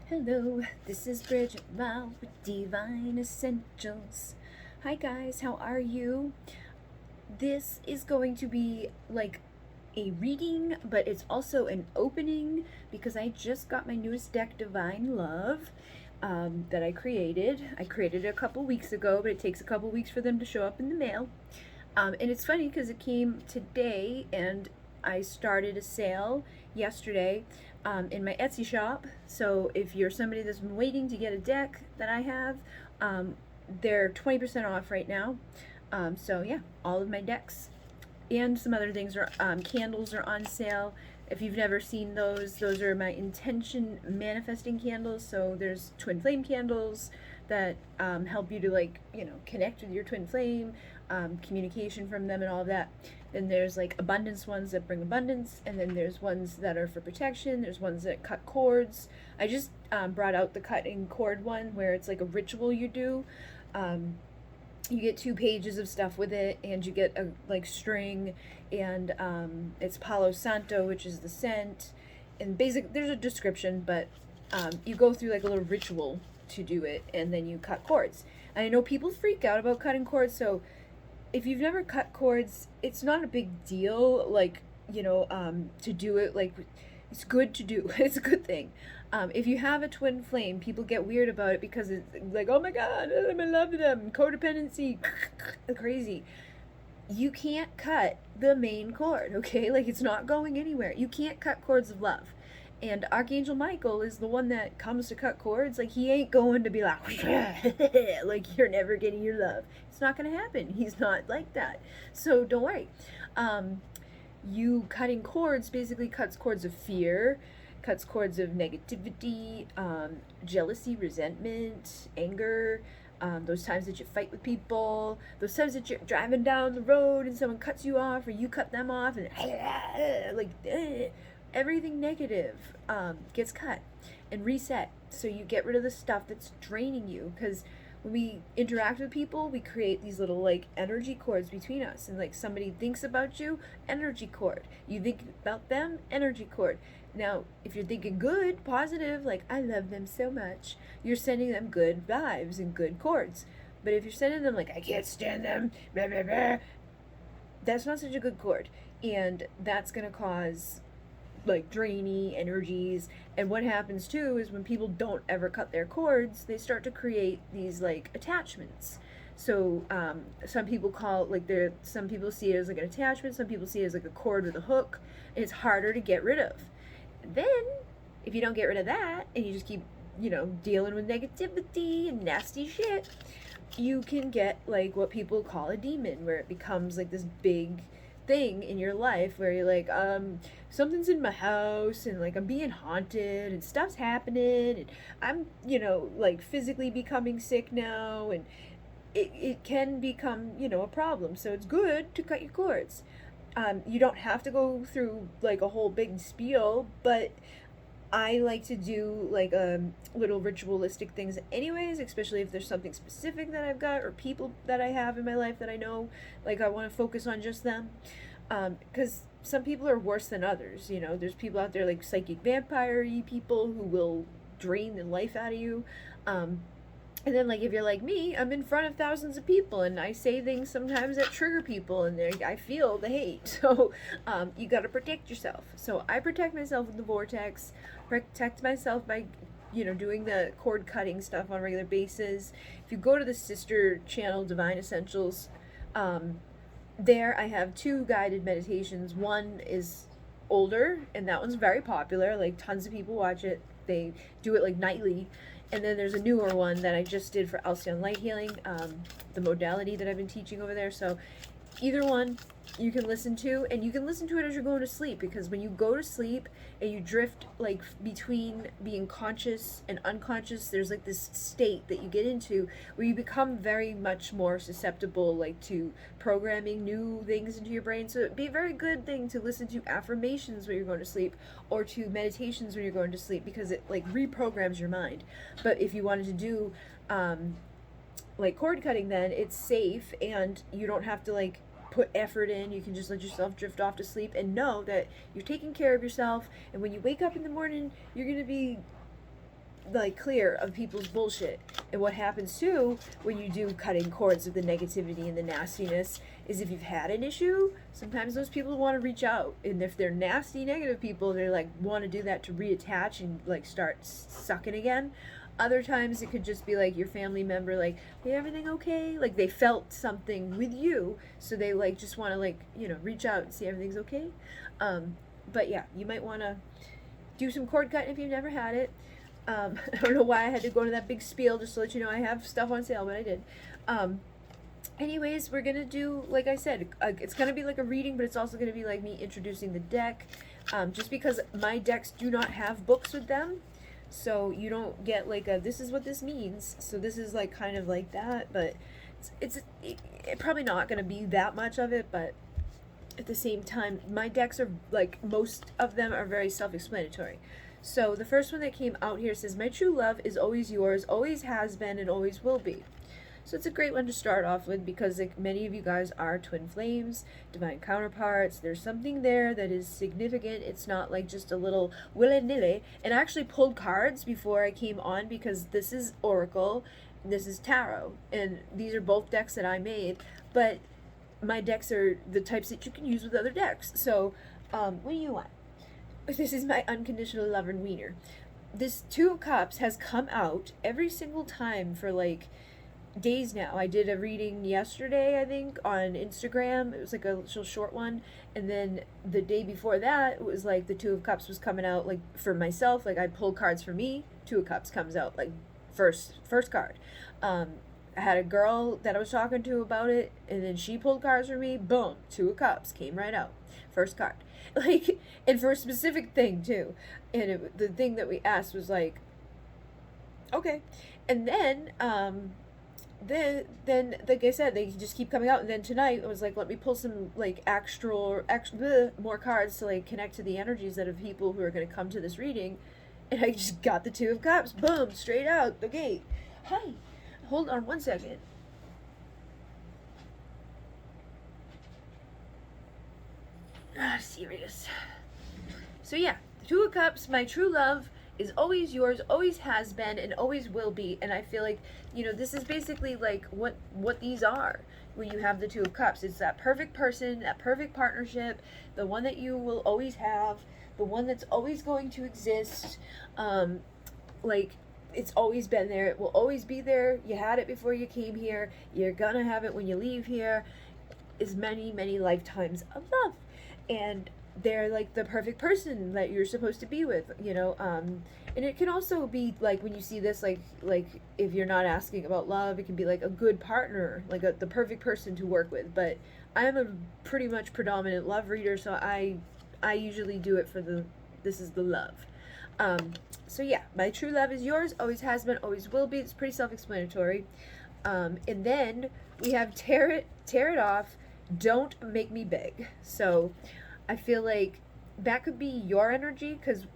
Hello, this is Bridget with Divine Essentials. Hi guys, how are you? This is going to be like a reading, but it's also an opening because I just got my newest deck, Divine Love, that I created. I created it a couple weeks ago, but it takes a couple weeks for them to show up in the mail. And it's funny because it came today, and I started a sale yesterday in my Etsy shop. So if you're somebody that's been waiting to get a deck that I have, they're 20% off right now. So yeah, all of my decks and some other things are candles are on sale. If you've never seen those are my intention manifesting candles. So there's twin flame candles that help you to connect with your twin flame, communication from them and all of that. Then there's like abundance ones that bring abundance, and then there's ones that are for protection. There's ones that cut cords. I just brought out the cutting cord one where it's like a ritual you do. You get 2 pages of stuff with it, and you get a string, and it's Palo Santo, which is the scent, and there's a description, but you go through like a little ritual to do it, and then you cut cords. And I know people freak out about cutting cords, so if you've never cut cords, it's not a big deal, to do it. It's good to do. It's a good thing. If you have a twin flame, people get weird about it because it's like, oh my god, I'm in love with them, codependency, crazy. You can't cut the main cord, okay? Like, it's not going anywhere. You can't cut cords of love. And Archangel Michael is the one that comes to cut cords. Like, he ain't going to be like, like, you're never getting your love. It's not going to happen. He's not like that. So don't worry. You cutting cords basically cuts cords of fear, cuts cords of negativity, jealousy, resentment, anger, those times that you fight with people, those times that you're driving down the road and someone cuts you off or you cut them off, and everything negative gets cut and reset. So you get rid of the stuff that's draining you, because when we interact with people, we create these little energy cords between us, and somebody thinks about you, energy cord. You think about them, energy cord. Now, if you're thinking good, positive, like I love them so much, you're sending them good vibes and good cords. But if you're sending them I can't stand them, blah, blah, blah, that's not such a good cord, and that's gonna cause drainy energies. And what happens too is when people don't ever cut their cords, they start to create these attachments. So some people some people see it as an attachment, some people see it as a cord with a hook, and it's harder to get rid of. Then if you don't get rid of that and you just keep dealing with negativity and nasty shit, you can get what people call a demon, where it becomes this big thing in your life where you're something's in my house, and I'm being haunted, and stuff's happening, and I'm physically becoming sick now, and it can become a problem. So it's good to cut your cords. You don't have to go through a whole big spiel, but I like to do little ritualistic things anyways, especially if there's something specific that I've got or people that I have in my life that I know I want to focus on just them, because some people are worse than others. There's people out there psychic vampire-y people who will drain the life out of you, and then if you're like me, I'm in front of thousands of people and I say things sometimes that trigger people, and I feel the hate. So you got to protect yourself. So I protect myself with the vortex, protect myself by doing the cord cutting stuff on a regular basis. If you go to the sister channel, Divine Essentials, there I have 2 guided meditations. One is older, and that one's very popular. Tons of people watch it. They do it nightly. And then there's a newer one that I just did for Alcyon Light Healing, the modality that I've been teaching over there. So either one you can listen to, and you can listen to it as you're going to sleep, because when you go to sleep and you drift between being conscious and unconscious, there's this state that you get into where you become very much more susceptible to programming new things into your brain. So it'd be a very good thing to listen to affirmations when you're going to sleep, or to meditations when you're going to sleep, because it reprograms your mind. But if you wanted to do cord cutting, then it's safe and you don't have to put effort in. You can just let yourself drift off to sleep and know that you're taking care of yourself, and when you wake up in the morning, you're going to be like clear of people's bullshit. And what happens too when you do cutting cords of the negativity and the nastiness is if you've had an issue, sometimes those people want to reach out, and if they're nasty negative people, they're like want to do that to reattach and like start sucking again. Other times it could just be like your family member, like, hey, everything okay? Like they felt something with you, so they like just want to like, you know, reach out and see everything's okay. But yeah, you might want to do some cord cutting if you've never had it. I don't know why I had to go into that big spiel just to let you know I have stuff on sale, but I did. Anyways, we're going to do, like I said, it's going to be like a reading, but it's also going to be like me introducing the deck. Just because my decks do not have books with them, so you don't get like a, this is what this means. So this is like kind of like that, but it's probably not going to be that much of it, but at the same time, my decks are like, most of them are very self-explanatory. So the first one that came out here says, my true love is always yours, always has been, and always will be. So it's a great one to start off with because like many of you guys are twin flames, divine counterparts. There's something there that is significant. It's not like just a little willy-nilly. And I actually pulled cards before I came on because this is Oracle, this is Tarot, and these are both decks that I made. But my decks are the types that you can use with other decks. So what do you want? This is my unconditional love and wiener. This Two of Cups has come out every single time for like days now. I did a reading yesterday, I think, on Instagram. It was like a little short one. And then the day before that, it was like the Two of Cups was coming out like for myself. Like I pulled cards for me. Two of Cups comes out like first card. I had a girl that I was talking to about it, and then she pulled cards for me. Boom, Two of Cups came right out. First card. Like, and for a specific thing too. And the thing that we asked was like, okay. And then like I said, they just keep coming out. And then tonight it was like, let me pull some like extra more cards to like connect to the energies that of people who are going to come to this reading. And I just got the Two of Cups. Boom, straight out the gate. Hi. Hold on one second. Serious. So yeah, the Two of Cups, my true love, is always yours, always has been, and always will be. And I feel like, you know, this is basically like what these are when you have the Two of Cups. It's that perfect person, that perfect partnership, the one that you will always have, the one that's always going to exist. Like, it's always been there. It will always be there. You had it before you came here. You're gonna have it when you leave here. Is many, many lifetimes of love. And they're like the perfect person that you're supposed to be with, you know. And it can also be like when you see this, like if you're not asking about love, it can be like a good partner, like the perfect person to work with. But I'm a pretty much predominant love reader, so I usually do it for this is the love. So yeah, my true love is yours, always has been, always will be. It's pretty self-explanatory. And then we have tear it off, don't make me beg. So I feel like that could be your energy, because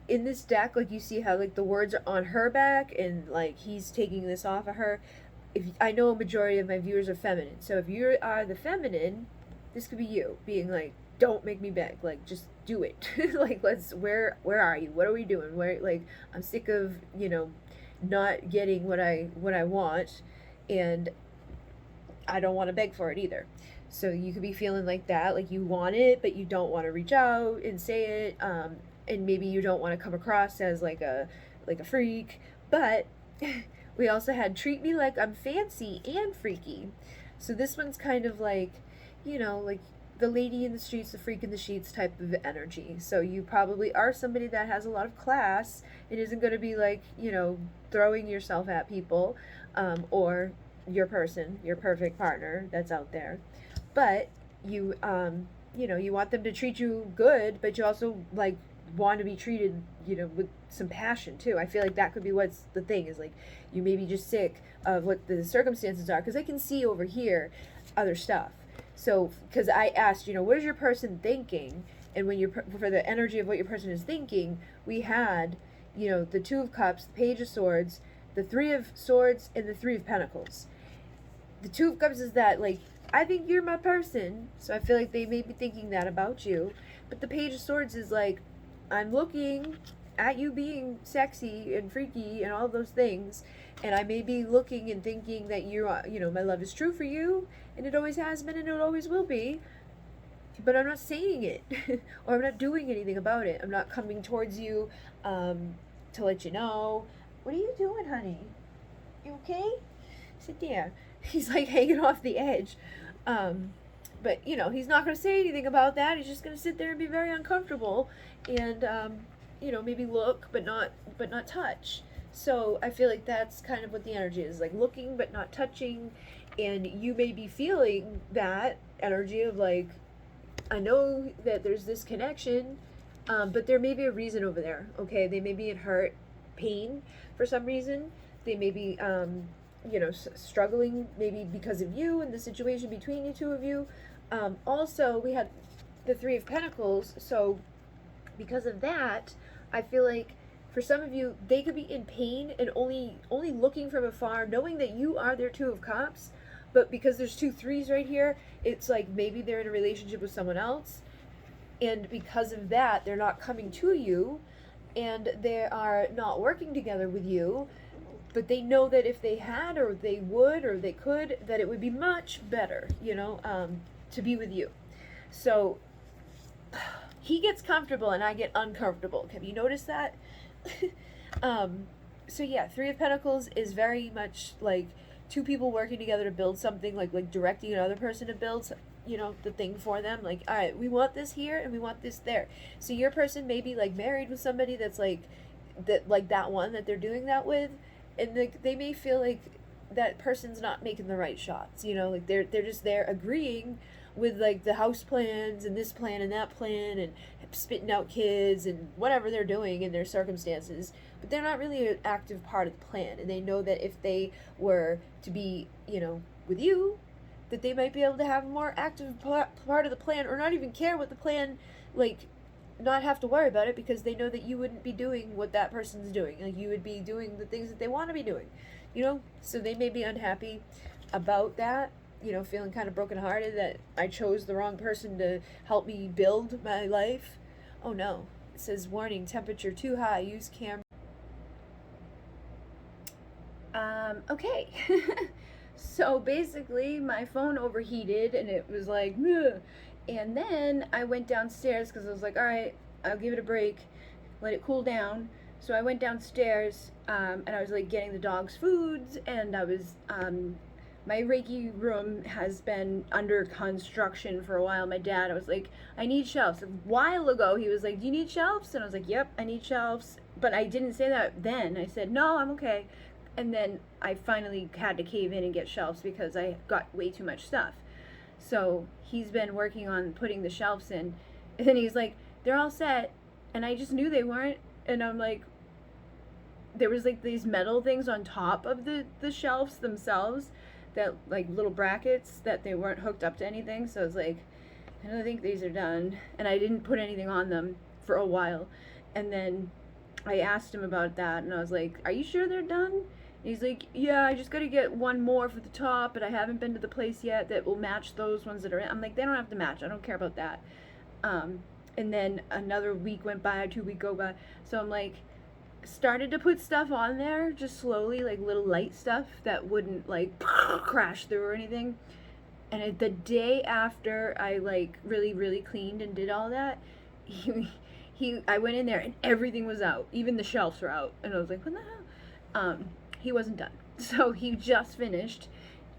in this deck, like you see how like the words are on her back and like he's taking this off of her. If I know a majority of my viewers are feminine, so if you are the feminine, this could be you being like, don't make me beg, like just do it. Like, let's, where are you, what are we doing, where, like, I'm sick of, you know, not getting what I want, and I don't want to beg for it either. So you could be feeling like that, like you want it but you don't want to reach out and say it, and maybe you don't want to come across as like a freak. But we also had treat me like I'm fancy and freaky. So this one's kind of like, you know, like the lady in the streets, the freak in the sheets type of energy. So you probably are somebody that has a lot of class and isn't going to be like, you know, throwing yourself at people, or your person, your perfect partner that's out there. But you, you know, you want them to treat you good, but you also like want to be treated, you know, with some passion too. I feel like that could be what's the thing, is like you may be just sick of what the circumstances are, because I can see over here other stuff. So, because I asked, you know, what is your person thinking? And when you're, for the energy of what your person is thinking, we had, you know, the Two of Cups, the Page of Swords, the Three of Swords, and the Three of Pentacles. The Two of Cups is that, like, I think you're my person, so I feel like they may be thinking that about you. But the Page of Swords is like, I'm looking, at you being sexy and freaky and all those things, and I may be looking and thinking that you are, my love is true for you, and it always has been and it always will be, but I'm not saying it, or I'm not doing anything about it. I'm not coming towards you to let you know. What are you doing, honey? You okay? Sit there. He's like hanging off the edge. But he's not going to say anything about that. He's just going to sit there and be very uncomfortable, and maybe look but not touch. So I feel like that's kind of what the energy is, like looking but not touching. And you may be feeling that energy of like, I know that there's this connection, but there may be a reason over there. Okay, they may be in hurt, pain for some reason. They may be struggling maybe because of you and the situation between the two of you. Also, we had the Three of Pentacles, so because of that, I feel like for some of you, they could be in pain and only looking from afar, knowing that you are their Two of Cups, but because there's 2 threes right here, it's like maybe they're in a relationship with someone else, and because of that, they're not coming to you, and they are not working together with you, but they know that if they had, or they would, or they could, that it would be much better, to be with you. So he gets comfortable and I get uncomfortable. Have you noticed that? So yeah, Three of Pentacles is very much like 2 people working together to build something, like directing another person to build, the thing for them. Like, all right, we want this here and we want this there. So your person may be like married with somebody that's like that one that they're doing that with, and they may feel like that person's not making the right shots, like they're just there agreeing with like the house plans and this plan and that plan and spitting out kids and whatever they're doing in their circumstances, but they're not really an active part of the plan. And they know that if they were to be, with you, that they might be able to have a more active part of the plan, or not even care what the plan, like not have to worry about it, because they know that you wouldn't be doing what that person's doing. Like you would be doing the things that they want to be doing, so they may be unhappy about that, feeling kind of brokenhearted that I chose the wrong person to help me build my life. Oh no, it says warning, temperature too high, use camera. Okay. So basically my phone overheated and it was like, ugh. And then I went downstairs because I was like, all right, I'll give it a break, let it cool down. So I went downstairs, and I was like getting the dogs foods, and I was, my Reiki room has been under construction for a while. My dad, I was like, I need shelves. A while ago, he was like, do you need shelves? And I was like, yep, I need shelves. But I didn't say that then. I said, no, I'm okay. And then I finally had to cave in and get shelves because I got way too much stuff. So he's been working on putting the shelves in. And then he's like, they're all set. And I just knew they weren't. And I'm like, there was like these metal things on top of the shelves themselves, that like little brackets that they weren't hooked up to anything. So I was like, I don't think these are done. And I didn't put anything on them for a while. And then I asked him about that, and I was like, are you sure they're done? And he's like, yeah, I just got to get one more for the top, but I haven't been to the place yet that will match those ones that are in. I'm like, they don't have to match. I don't care about that. And then another week went by, 2 weeks go by. So I'm like, started to put stuff on there just slowly, like little light stuff that wouldn't like crash through or anything. And the day after I like really cleaned and did all that, I went in there and everything was out, even the shelves were out, and I was like, what the hell? He wasn't done, so he just finished,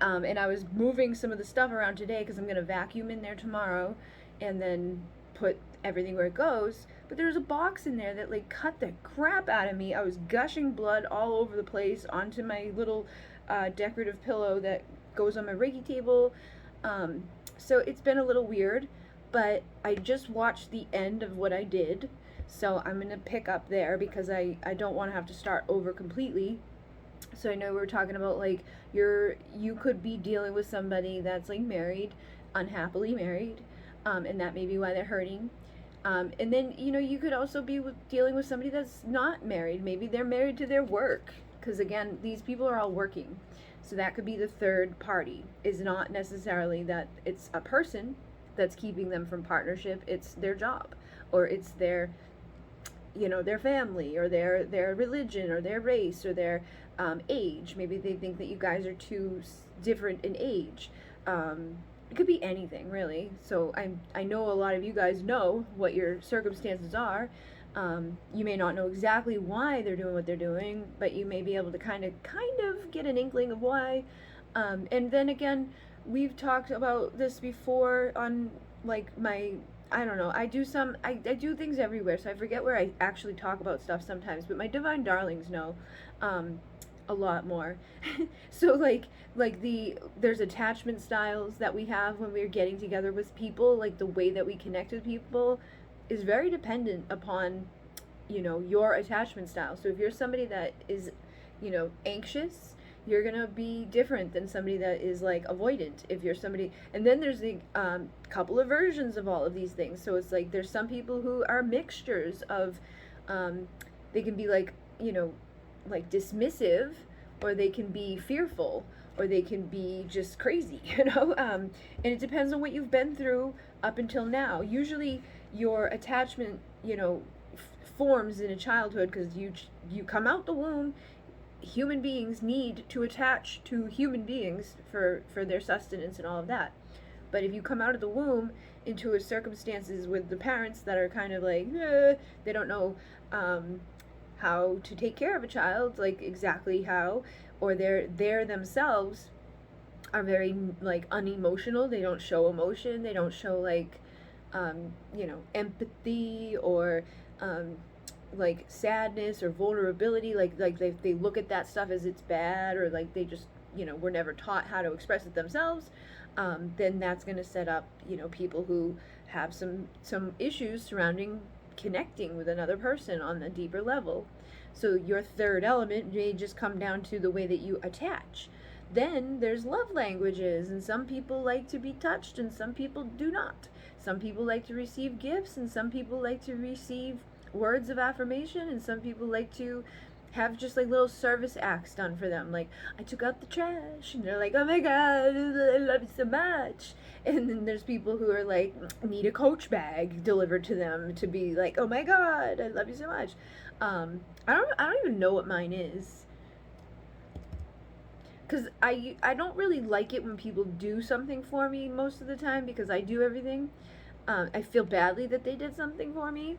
and I was moving some of the stuff around today because I'm gonna vacuum in there tomorrow and then put everything where it goes. But there was a box in there that like cut the crap out of me. I was gushing blood all over the place onto my little decorative pillow that goes on my Reiki table. So it's been a little weird, but I just watched the end of what I did, so I'm gonna pick up there because I don't want to have to start over completely. So I know we were talking about like you could be dealing with somebody that's like married, unhappily married, and that may be why they're hurting. And then, you could also be dealing with somebody that's not married. Maybe they're married to their work, because again, these people are all working. So that could be the third party. Is not necessarily that it's a person that's keeping them from partnership. It's their job, or it's their their family or their religion or their race or their age. Maybe they think that you guys are too different in age. It could be anything, really. So I know a lot of you guys know what your circumstances are. You may not know exactly why they're doing what they're doing, but you may be able to kind of get an inkling of why. And then again, we've talked about this before on like my, I don't know, I do things everywhere, so I forget where I actually talk about stuff sometimes, but my divine darlings know a lot more. So there's attachment styles that we have when we're getting together with people. Like the way that we connect with people is very dependent upon your attachment style. So if you're somebody that is anxious, you're gonna be different than somebody that is like avoidant. If you're somebody, and then there's the couple of versions of all of these things. So it's like there's some people who are mixtures of they can be like like dismissive, or they can be fearful, or they can be just crazy, and it depends on what you've been through up until now. Usually your attachment forms in a childhood because you come out the womb. Human beings need to attach to human beings for their sustenance and all of that. But if you come out of the womb into a circumstances with the parents that are kind of like they don't know how to take care of a child, like exactly how, or they're themselves are very like unemotional. They don't show emotion. They don't show like empathy or like sadness or vulnerability. Like they look at that stuff as it's bad, or like they just were never taught how to express it themselves. Then that's going to set up people who have some issues surrounding connecting with another person on a deeper level. So your third element may just come down to the way that you attach. Then there's love languages, and some people like to be touched and some people do not. Some people like to receive gifts, and some people like to receive words of affirmation, and some people like to have just like little service acts done for them, like I took out the trash, and they're like, oh my god, I love you so much. And then there's people who are like need a Coach bag delivered to them to be like, oh my god, I love you so much. I don't even know what mine is, because I don't really like it when people do something for me most of the time, because I do everything. I feel badly that they did something for me.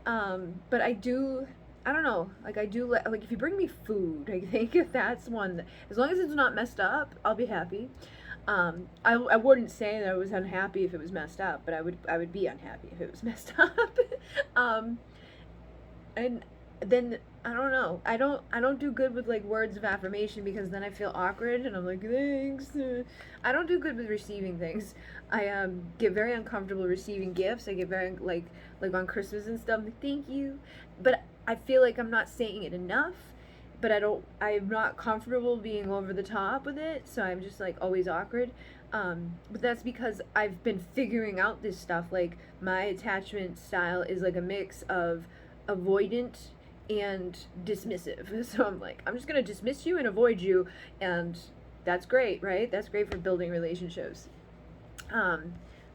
But I don't know, like I do like if you bring me food, I think if that's one that, as long as it's not messed up, I'll be happy. I wouldn't say that I was unhappy if it was messed up, but I would be unhappy if it was messed up. And then I don't know. I don't do good with like words of affirmation, because then I feel awkward and I'm like, thanks. I don't do good with receiving things. I get very uncomfortable receiving gifts. I get very like on Christmas and stuff, like, thank you. But I feel like I'm not saying it enough, but I'm not comfortable being over the top with it, so I'm just like always awkward. But that's because I've been figuring out this stuff. Like my attachment style is like a mix of avoidant and dismissive. So I'm like, I'm just gonna dismiss you and avoid you, and that's great, right? That's great for building relationships. But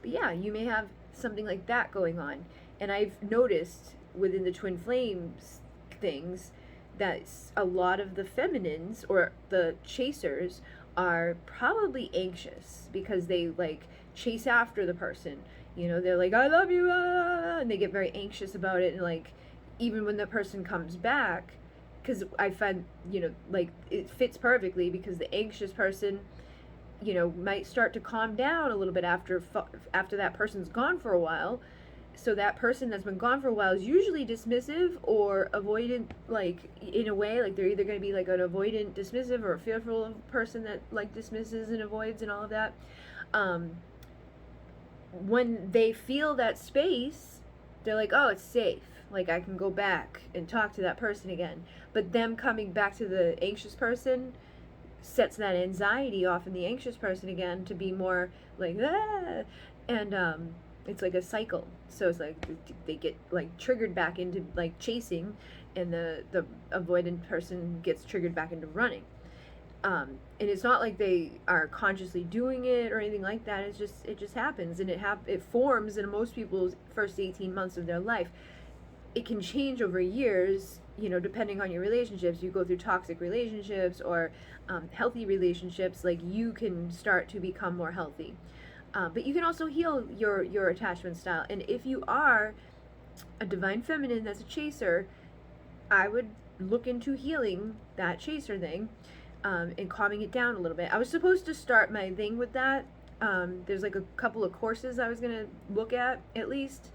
yeah, you may have something like that going on. And I've noticed within the twin flames things that a lot of the feminines or the chasers are probably anxious, because they like chase after the person. They're like, I love you, and they get very anxious about it. And like, even when the person comes back, because I find, like it fits perfectly, because the anxious person, might start to calm down a little bit after that person's gone for a while. So that person that's been gone for a while is usually dismissive or avoidant, like in a way, like they're either going to be like an avoidant dismissive, or a fearful person that like dismisses and avoids and all of that. When they feel that space, they're like, oh, it's safe. Like I can go back and talk to that person again. But them coming back to the anxious person sets that anxiety off in the anxious person again to be more like, ah. And it's like a cycle. So it's like they get like triggered back into like chasing, and the avoidant person gets triggered back into running. And it's not like they are consciously doing it or anything like that. It just happens, and it forms in most people's first 18 months of their life. it can change over years, you know, depending on your relationships. You go through toxic relationships or healthy relationships, like you can start to become more healthy. But you can also heal your attachment style. And if you are a divine feminine that's a chaser, I would look into healing that chaser thing, and calming it down a little bit. I was supposed to start my thing with that. There's like a couple of courses I was going to look at least.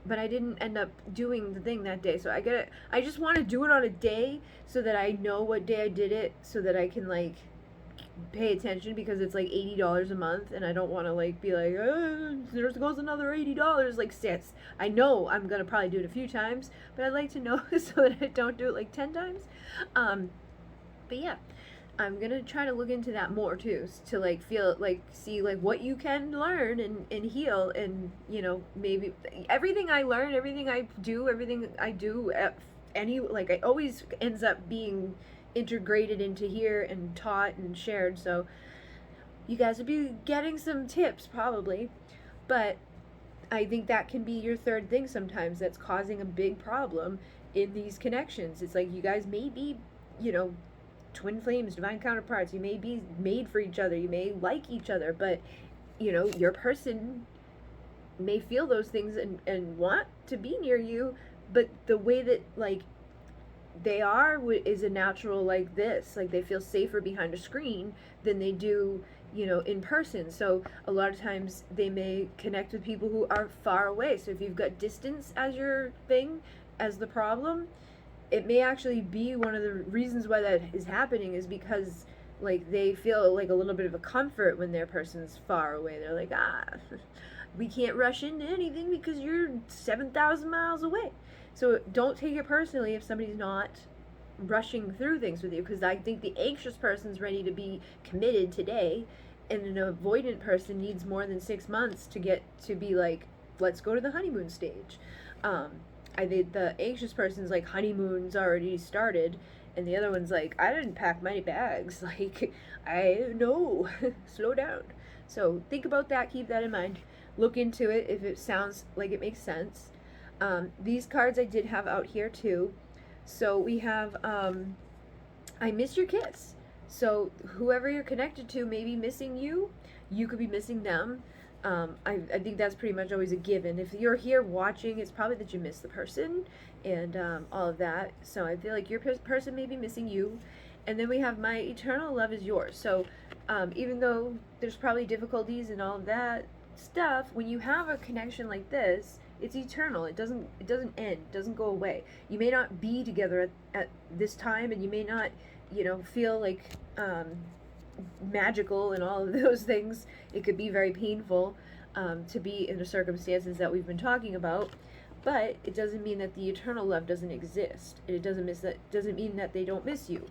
But I didn't end up doing the thing that day. So I just want to do it on a day so that I know what day I did it, so that I can like pay attention, because it's like $80 a month, and I don't want to like be like, there goes another $80. Like, sis, I know I'm gonna probably do it a few times, but I'd like to know so that I don't do it like 10 times. But yeah, I'm gonna try to look into that more too, to like feel like, see like what you can learn and heal, and you know, maybe everything I learn, everything I do like it always ends up being integrated into here and taught and shared. So you guys will be getting some tips probably, but I think that can be your third thing sometimes that's causing a big problem in these connections. It's like you guys may be, you know, twin flames, divine counterparts. You may be made for each other. You may like each other, but you know, your person may feel those things and want to be near you, but the way that like they are is a natural like this, like they feel safer behind a screen than they do, you know, in person. So a lot of times they may connect with people who are far away. So if you've got distance as your thing, as the problem, it may actually be one of the reasons why that is happening, is because like they feel like a little bit of a comfort when their person's far away. They're like, we can't rush into anything because you're 7,000 miles away. So don't take it personally if somebody's not rushing through things with you, because I think the anxious person's ready to be committed today, and an avoidant person needs more than 6 months to get to be like, let's go to the honeymoon stage. I think the anxious person's like, honeymoon's already started, and the other one's like, I didn't pack my bags. Like, I know, slow down. So think about that, keep that in mind. Look into it if it sounds like it makes sense. These cards I did have out here too. So we have, I miss your kiss. So whoever you're connected to may be missing you. You could be missing them. I think that's pretty much always a given. If you're here watching, it's probably that you miss the person and all of that. So I feel like your person may be missing you. And then we have my eternal love is yours. So even though there's probably difficulties and all of that stuff, when you have a connection like this, it's eternal. It doesn't end. It doesn't go away. You may not be together at this time, and you may not, you know, feel like magical and all of those things. It could be very painful to be in the circumstances that we've been talking about, but it doesn't mean that the eternal love doesn't exist. It doesn't mean that they don't miss you.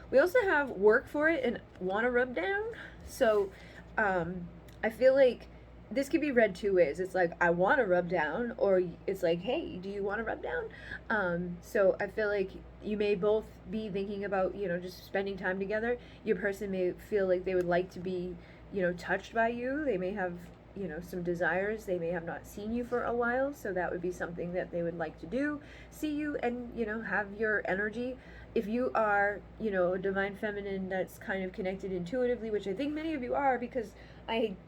We also have work for it and want to rub down. So I feel like this could be read two ways. It's like, I want to rub down, or it's like, hey, do you want to rub down? So I feel like you may both be thinking about, you know, just spending time together. Your person may feel like they would like to be, you know, touched by you. They may have, you know, some desires. They may have not seen you for a while, so that would be something that they would like to do, see you and, you know, have your energy. If you are, you know, a divine feminine that's kind of connected intuitively, which I think many of you are, because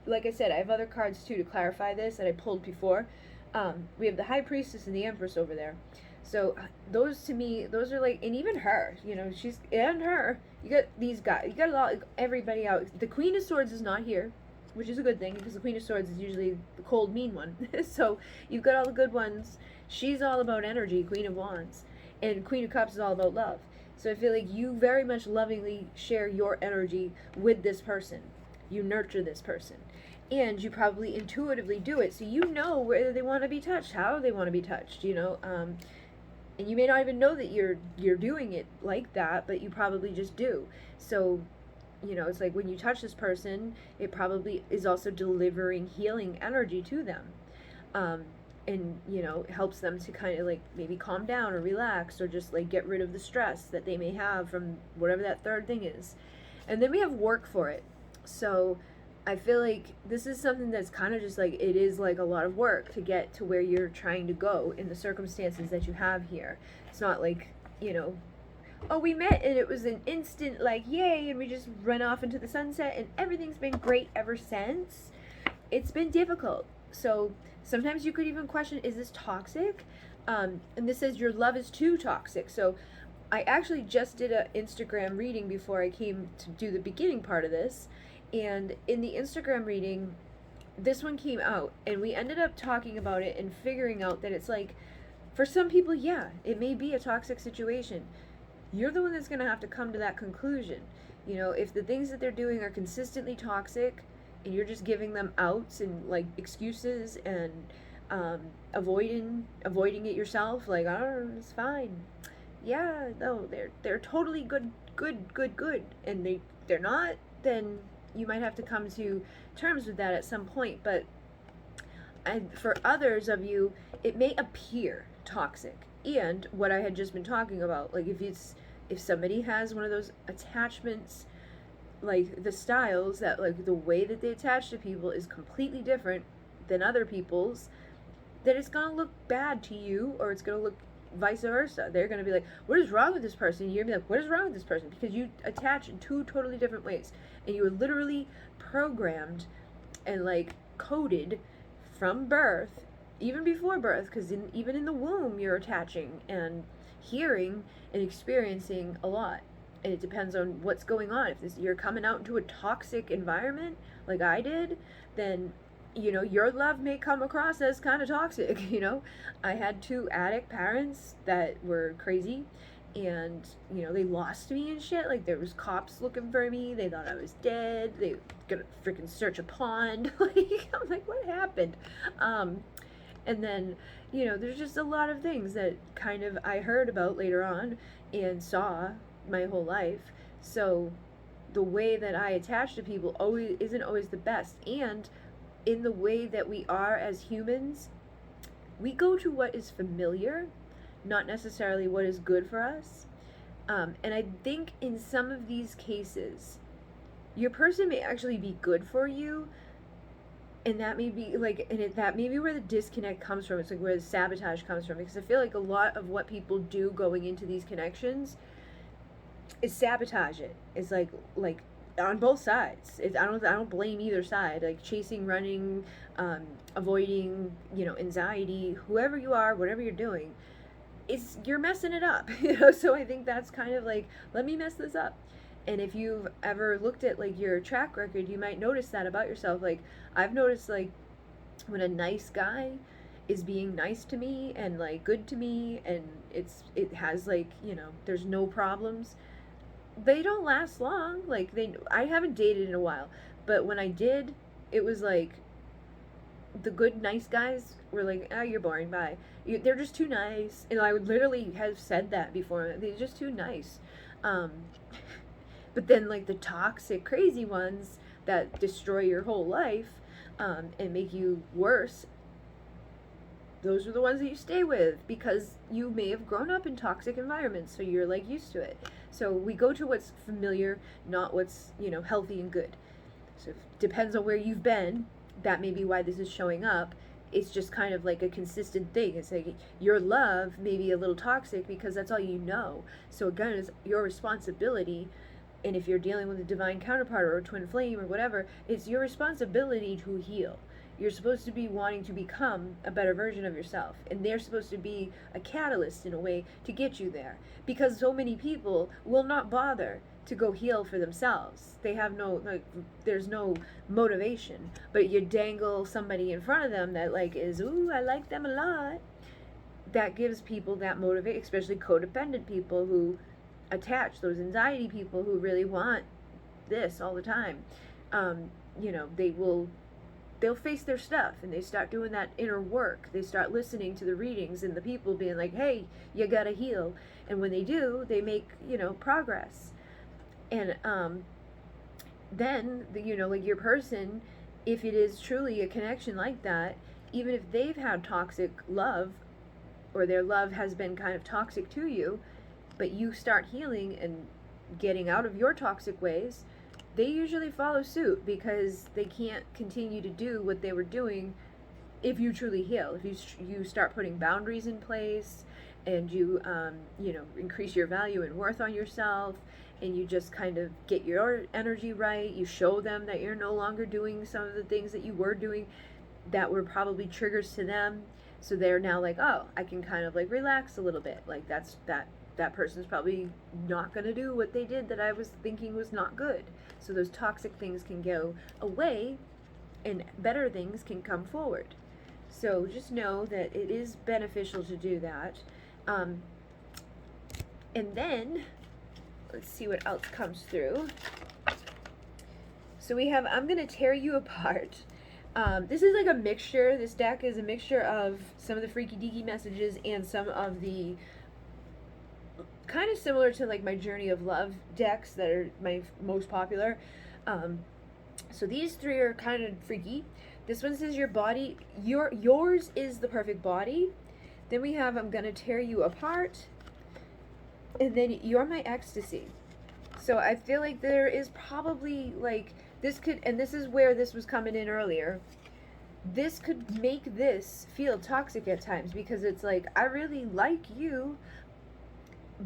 like I said, I have other cards too to clarify this that I pulled before. We have the High Priestess and the Empress over there. So those, to me, those are like, and even her, you know, you got these guys, you got a lot, everybody out. The Queen of Swords is not here, which is a good thing, because the Queen of Swords is usually the cold, mean one. So you've got all the good ones. She's all about energy, Queen of Wands, and Queen of Cups is all about love. So I feel like you very much lovingly share your energy with this person. You nurture this person, and you probably intuitively do it, so you know whether they want to be touched, how they want to be touched, you know, and you may not even know that you're doing it like that, but you probably just do. So, you know, it's like when you touch this person, it probably is also delivering healing energy to them, and, you know, helps them to kind of like maybe calm down or relax, or just like get rid of the stress that they may have from whatever that third thing is. And then we have work for it. So I feel like this is something that's kind of just like, it is like a lot of work to get to where you're trying to go in the circumstances that you have here. It's not like, you know, oh, we met and it was an instant like yay, and we just run off into the sunset and everything's been great ever since. It's been difficult. So sometimes you could even question, is this toxic? And this says your love is too toxic. So I actually just did an Instagram reading before I came to do the beginning part of this. And in the Instagram reading, this one came out, and we ended up talking about it and figuring out that it's like, for some people, yeah, it may be a toxic situation. You're the one that's going to have to come to that conclusion. You know, if the things that they're doing are consistently toxic and you're just giving them outs and like excuses and avoiding it yourself, like, oh, it's fine. Yeah, no, they're totally good, and they're not, then you might have to come to terms with that at some point. But for others of you, it may appear toxic. And what I had just been talking about, like if somebody has one of those attachments, like the styles that, like the way that they attach to people is completely different than other people's, then it's gonna look bad to you, or it's gonna look vice versa. They're gonna be like, what is wrong with this person? And you're gonna be like, what is wrong with this person? Because you attach in two totally different ways, and you were literally programmed and like coded from birth, even before birth, because even in the womb you're attaching and hearing and experiencing a lot. And it depends on what's going on. If you're coming out into a toxic environment like I did, then you know your love may come across as kind of toxic. You know, I had 2 addict parents that were crazy, and you know they lost me and shit. Like there was cops looking for me, they thought I was dead, they gonna freaking search a pond. Like I'm like, what happened? And then, you know, there's just a lot of things that kind of I heard about later on and saw my whole life. So the way that I attach to people always isn't always the best. And in the way that we are as humans, we go to what is familiar, not necessarily what is good for us. And I think in some of these cases, your person may actually be good for you, and that may be like, that may be where the disconnect comes from. It's like where the sabotage comes from, because I feel like a lot of what people do going into these connections is sabotage it. It's like on both sides. I don't blame either side. Like chasing, running, avoiding, you know, anxiety, whoever you are, whatever you're doing, you're messing it up. You know, so I think that's kind of like, let me mess this up. And if you've ever looked at like your track record, you might notice that about yourself. Like I've noticed, like when a nice guy is being nice to me and like good to me, and it has like, you know, there's no problems, they don't last long. Like I haven't dated in a while, but when I did, it was like the good nice guys were like, oh, you're boring, bye. They're just too nice. And I would literally have said that before. They're just too nice. But then like the toxic crazy ones that destroy your whole life, and make you worse, those are the ones that you stay with, because you may have grown up in toxic environments, so you're like used to it. So we go to what's familiar, not what's, you know, healthy and good. So it depends on where you've been. That may be why this is showing up. It's just kind of like a consistent thing. It's like your love may be a little toxic because that's all you know. So again, it's your responsibility. And if you're dealing with a divine counterpart or a twin flame or whatever, it's your responsibility to heal. You're supposed to be wanting to become a better version of yourself. And they're supposed to be a catalyst in a way to get you there. Because so many people will not bother to go heal for themselves. They have no, like, there's no motivation. But you dangle somebody in front of them that like is, ooh, I like them a lot. That gives people that motivation, especially codependent people who attach, those anxiety people who really want this all the time. You know, they'll face their stuff and they start doing that inner work. They start listening to the readings and the people being like, hey, you gotta heal. And when they do, they make, you know, progress. And then, you know, like your person, if it is truly a connection like that, even if they've had toxic love, or their love has been kind of toxic to you, but you start healing and getting out of your toxic ways, they usually follow suit because they can't continue to do what they were doing if you truly heal. If you start putting boundaries in place, and you increase your value and worth on yourself, and you just kind of get your energy right, you show them that you're no longer doing some of the things that you were doing that were probably triggers to them, so they're now like, oh, I can kind of like relax a little bit, like that person's probably not going to do what they did that I was thinking was not good. So those toxic things can go away and better things can come forward. So just know that it is beneficial to do that. And then, let's see what else comes through. So we have, I'm going to tear you apart. This is like a mixture. This deck is a mixture of some of the freaky deaky messages and some of the kind of similar to like my Journey of Love decks that are my most popular. So these three are kind of freaky. This one says your body, yours is the perfect body. Then we have I'm gonna tear you apart. And then you're my ecstasy. So I feel like there is probably like this could, and this is where this was coming in earlier. This could make this feel toxic at times because it's like, I really like you,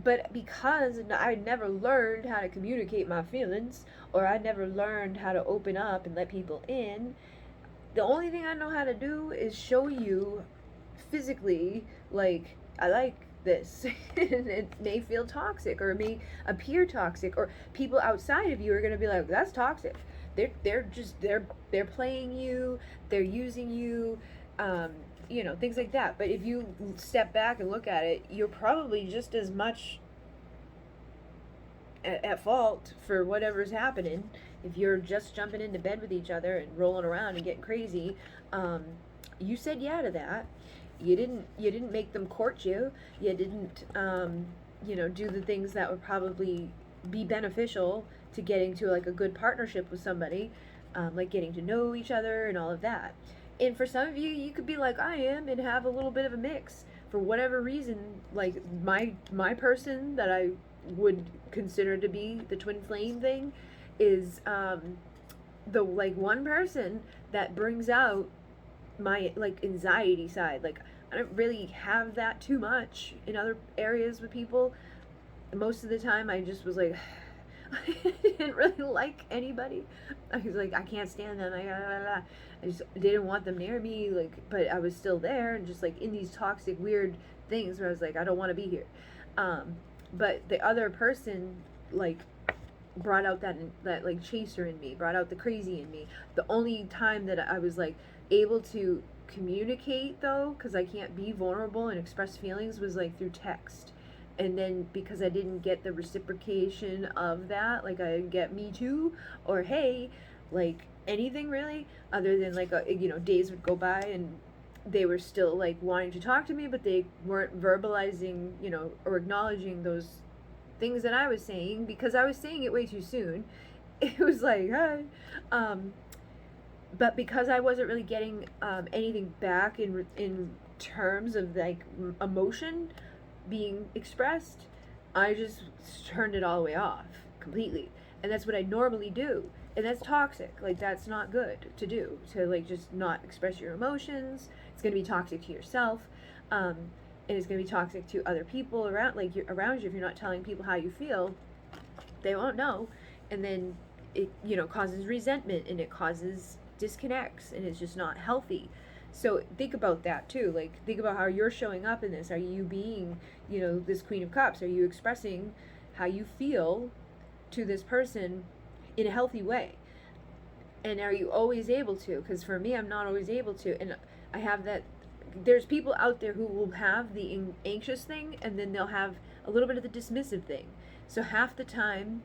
but because I never learned how to communicate my feelings, or I never learned how to open up and let people in, the only thing I know how to do is show you physically, like, I like this. And it may feel toxic, or it may appear toxic, or people outside of you are going to be like, that's toxic. They're playing you, they're using you, things like that. But if you step back and look at it, you're probably just as much at fault for whatever's happening. If you're just jumping into bed with each other and rolling around and getting crazy, you said yeah to that. You didn't make them court you. You didn't do the things that would probably be beneficial to getting to like a good partnership with somebody, like getting to know each other and all of that. And for some of you, you could be like I am and have a little bit of a mix for whatever reason. Like my person that I would consider to be the twin flame thing is the like one person that brings out my like anxiety side. Like I don't really have that too much in other areas with people. Most of the time I just was like I didn't really like anybody. I was like, I can't stand them. I just didn't want them near me. Like, but I was still there and just like in these toxic, weird things where I was like, I don't want to be here. But the other person like brought out that like chaser in me, brought out the crazy in me. The only time that I was like able to communicate though, because I can't be vulnerable and express feelings, was like through text. And then because I didn't get the reciprocation of that, like I didn't get me too, or hey, like anything really, other than like days would go by and they were still like wanting to talk to me, but they weren't verbalizing, or acknowledging those things that I was saying because I was saying it way too soon. It was like, hi. But because I wasn't really getting anything back in terms of like emotion being expressed, I just turned it all the way off completely. And that's what I normally do. And that's toxic. Like that's not good to do, to like just not express your emotions. It's going to be toxic to yourself. And it's going to be toxic to other people around around you. If you're not telling people how you feel, they won't know. And then it causes resentment and it causes disconnects, and it's just not healthy. So think about that too. Like think about how you're showing up in this. Are you being, this Queen of Cups? Are you expressing how you feel to this person in a healthy way? And are you always able to? Because for me, I'm not always able to. And I have that. There's people out there who will have the anxious thing, and then they'll have a little bit of the dismissive thing. So half the time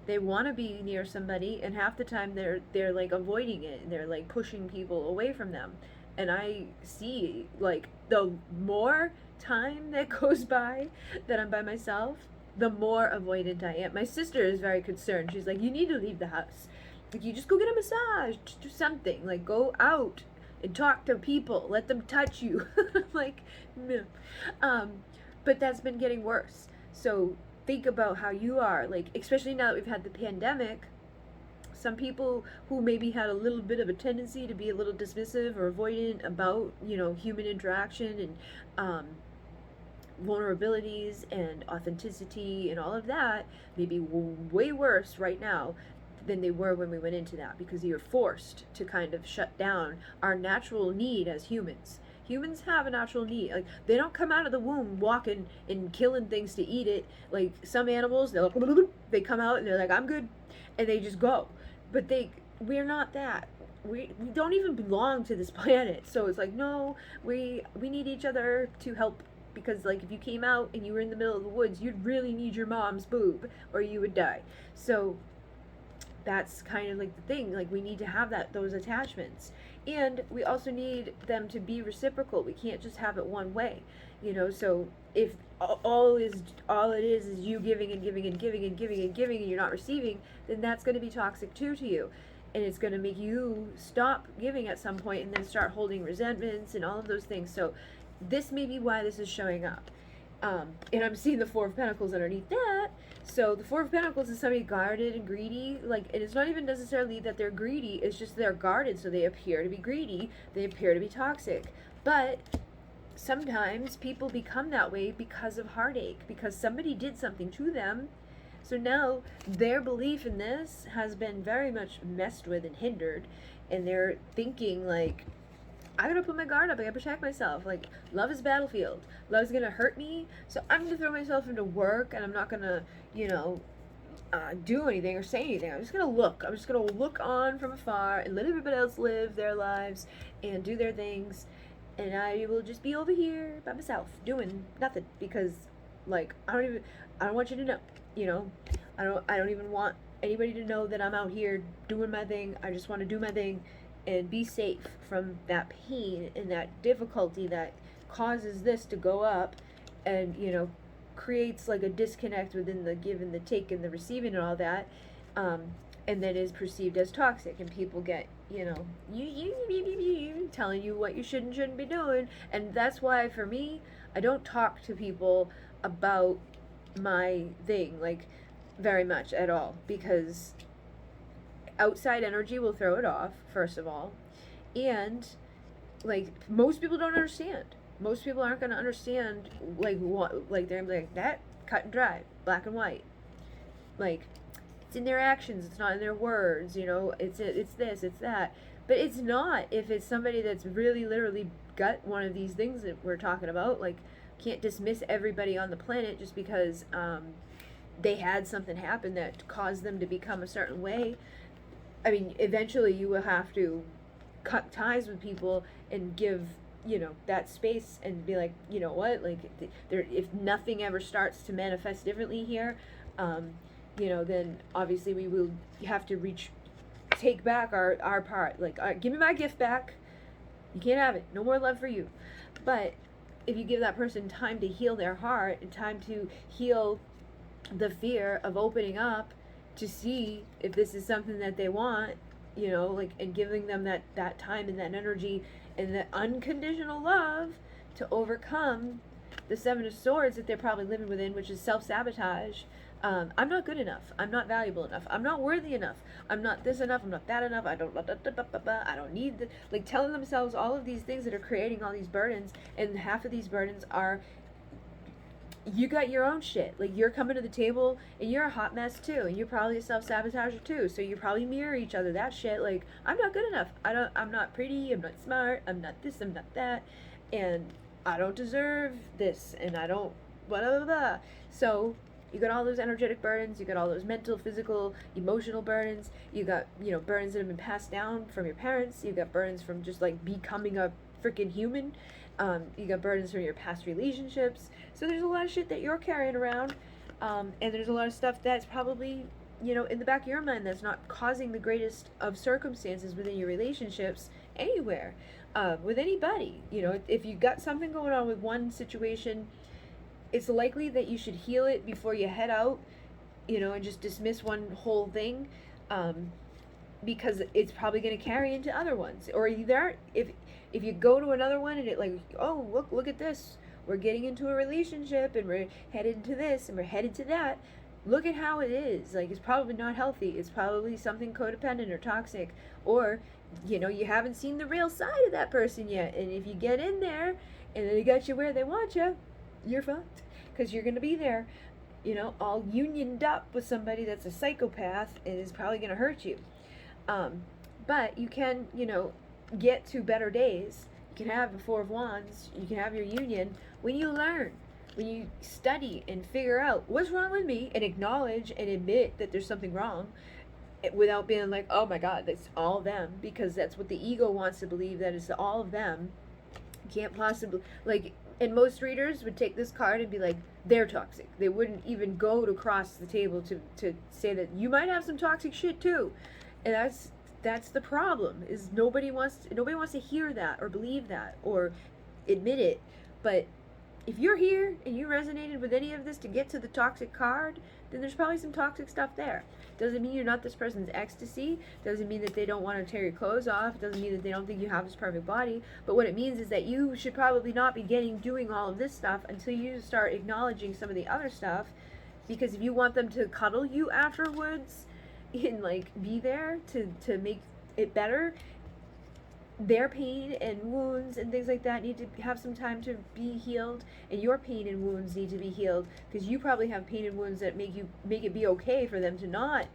they want to be near somebody, and half the time they're like avoiding it, and they're like pushing people away from them. And I see like the more time that goes by that I'm by myself, the more avoidant I am. My sister is very concerned. She's like, you need to leave the house. Like, you just go get a massage, just do something. Like, go out and talk to people. Let them touch you. Like, no. But that's been getting worse. So think about how you are. Like, especially now that we've had the pandemic, Some people who maybe had a little bit of a tendency to be a little dismissive or avoidant about, human interaction and vulnerabilities and authenticity and all of that, may be way worse right now than they were when we went into that, because you're forced to kind of shut down our natural need as humans. Humans have a natural need. Like, they don't come out of the womb walking and killing things to eat it. Like some animals, they come out and they're like, I'm good, and they just go. But we're not that. We don't even belong to this planet. So it's like, no, we need each other to help, because like if you came out and you were in the middle of the woods, you'd really need your mom's boob or you would die. So that's kind of like the thing. Like, we need to have those attachments, and we also need them to be reciprocal. We can't just have it one way, so if all it is you giving and giving and giving and giving and giving, and you're not receiving, then that's going to be toxic too to you, and it's going to make you stop giving at some point and then start holding resentments and all of those things. So this may be why this is showing up. And I'm seeing the Four of Pentacles underneath that. So the Four of Pentacles is somebody guarded and greedy. Like, and it's not even necessarily that they're greedy. It's just they're guarded, so they appear to be greedy. They appear to be toxic. But sometimes people become that way because of heartache, because somebody did something to them. So now their belief in this has been very much messed with and hindered. And they're thinking like, I gotta put my guard up, I gotta protect myself. Like, love is battlefield. Love's gonna hurt me, so I'm gonna throw myself into work, and I'm not gonna, do anything or say anything. I'm just gonna look. I'm just gonna look on from afar and let everybody else live their lives and do their things. And I will just be over here by myself, doing nothing, because, like, I don't want you to know, I don't even want anybody to know that I'm out here doing my thing. I just want to do my thing and be safe from that pain and that difficulty that causes this to go up, and creates like a disconnect within the give and the take and the receiving and all that, and that is perceived as toxic, and people get you telling you what you should and shouldn't be doing. And that's why for me, I don't talk to people about my thing like very much at all, because outside energy will throw it off, first of all, and like most people don't understand. Most people aren't going to understand like what, like they're like that, cut and dry, black and white. Like, it's in their actions, it's not in their words, it's this, it's that. But it's not if it's somebody that's really literally got one of these things that we're talking about. Like, can't dismiss everybody on the planet just because they had something happen that caused them to become a certain way. I mean, eventually you will have to cut ties with people and give, that space, and be like, what, like, if nothing ever starts to manifest differently here, then obviously we will have to take back our part. Like, give me my gift back. You can't have it. No more love for you. But if you give that person time to heal their heart and time to heal the fear of opening up to see if this is something that they want, like, and giving them that time and that energy and that unconditional love to overcome the Seven of Swords that they're probably living within, which is self-sabotage. I'm not good enough. I'm not valuable enough. I'm not worthy enough. I'm not this enough. I'm not that enough. I don't need like telling themselves all of these things that are creating all these burdens, and half of these burdens are, you got your own shit. Like, you're coming to the table and you're a hot mess too, and you're probably a self-sabotager too, so you probably mirror each other. That shit, like, I'm not good enough. I'm not pretty, I'm not smart, I'm not this, I'm not that, and I don't deserve this, and I don't blah blah blah. So you got all those energetic burdens, you got all those mental, physical, emotional burdens, you got, burdens that have been passed down from your parents, you got burdens from just like becoming a freaking human. You got burdens from your past relationships. So there's a lot of shit that you're carrying around, and there's a lot of stuff that's probably, in the back of your mind that's not causing the greatest of circumstances within your relationships anywhere, with anybody. If you got something going on with one situation, it's likely that you should heal it before you head out, and just dismiss one whole thing, because it's probably going to carry into other ones. Or either if you go to another one and it like, oh, look at this, we're getting into a relationship and we're headed to this and we're headed to that, look at how it is. Like, it's probably not healthy. It's probably something codependent or toxic, or, you know, you haven't seen the real side of that person yet. And if you get in there and they got you where they want you, you're fucked, because you're going to be there, you know, all unioned up with somebody that's a psychopath and is probably going to hurt you. But you can, you know, get to better days. You can have the Four of Wands, you can have your union when you learn, when you study and figure out what's wrong with me and acknowledge and admit that there's something wrong, without being like, oh my God, that's all them, because that's what the ego wants to believe, that it's all of them. You can't possibly, like, and most readers would take this card and be like, they're toxic. They wouldn't even go to cross the table to say that you might have some toxic shit too. And that's the problem, is nobody wants to hear that or believe that or admit it. But if you're here and you resonated with any of this to get to the toxic card, then there's probably some toxic stuff there. Doesn't mean you're not this person's ecstasy. Doesn't mean that they don't want to tear your clothes off. Doesn't mean that they don't think you have this perfect body. But what it means is that you should probably not be doing all of this stuff until you start acknowledging some of the other stuff. Because if you want them to cuddle you afterwards and like be there to make it better, their pain and wounds and things like that need to have some time to be healed, and your pain and wounds need to be healed, because you probably have pain and wounds that make it be okay for them to not,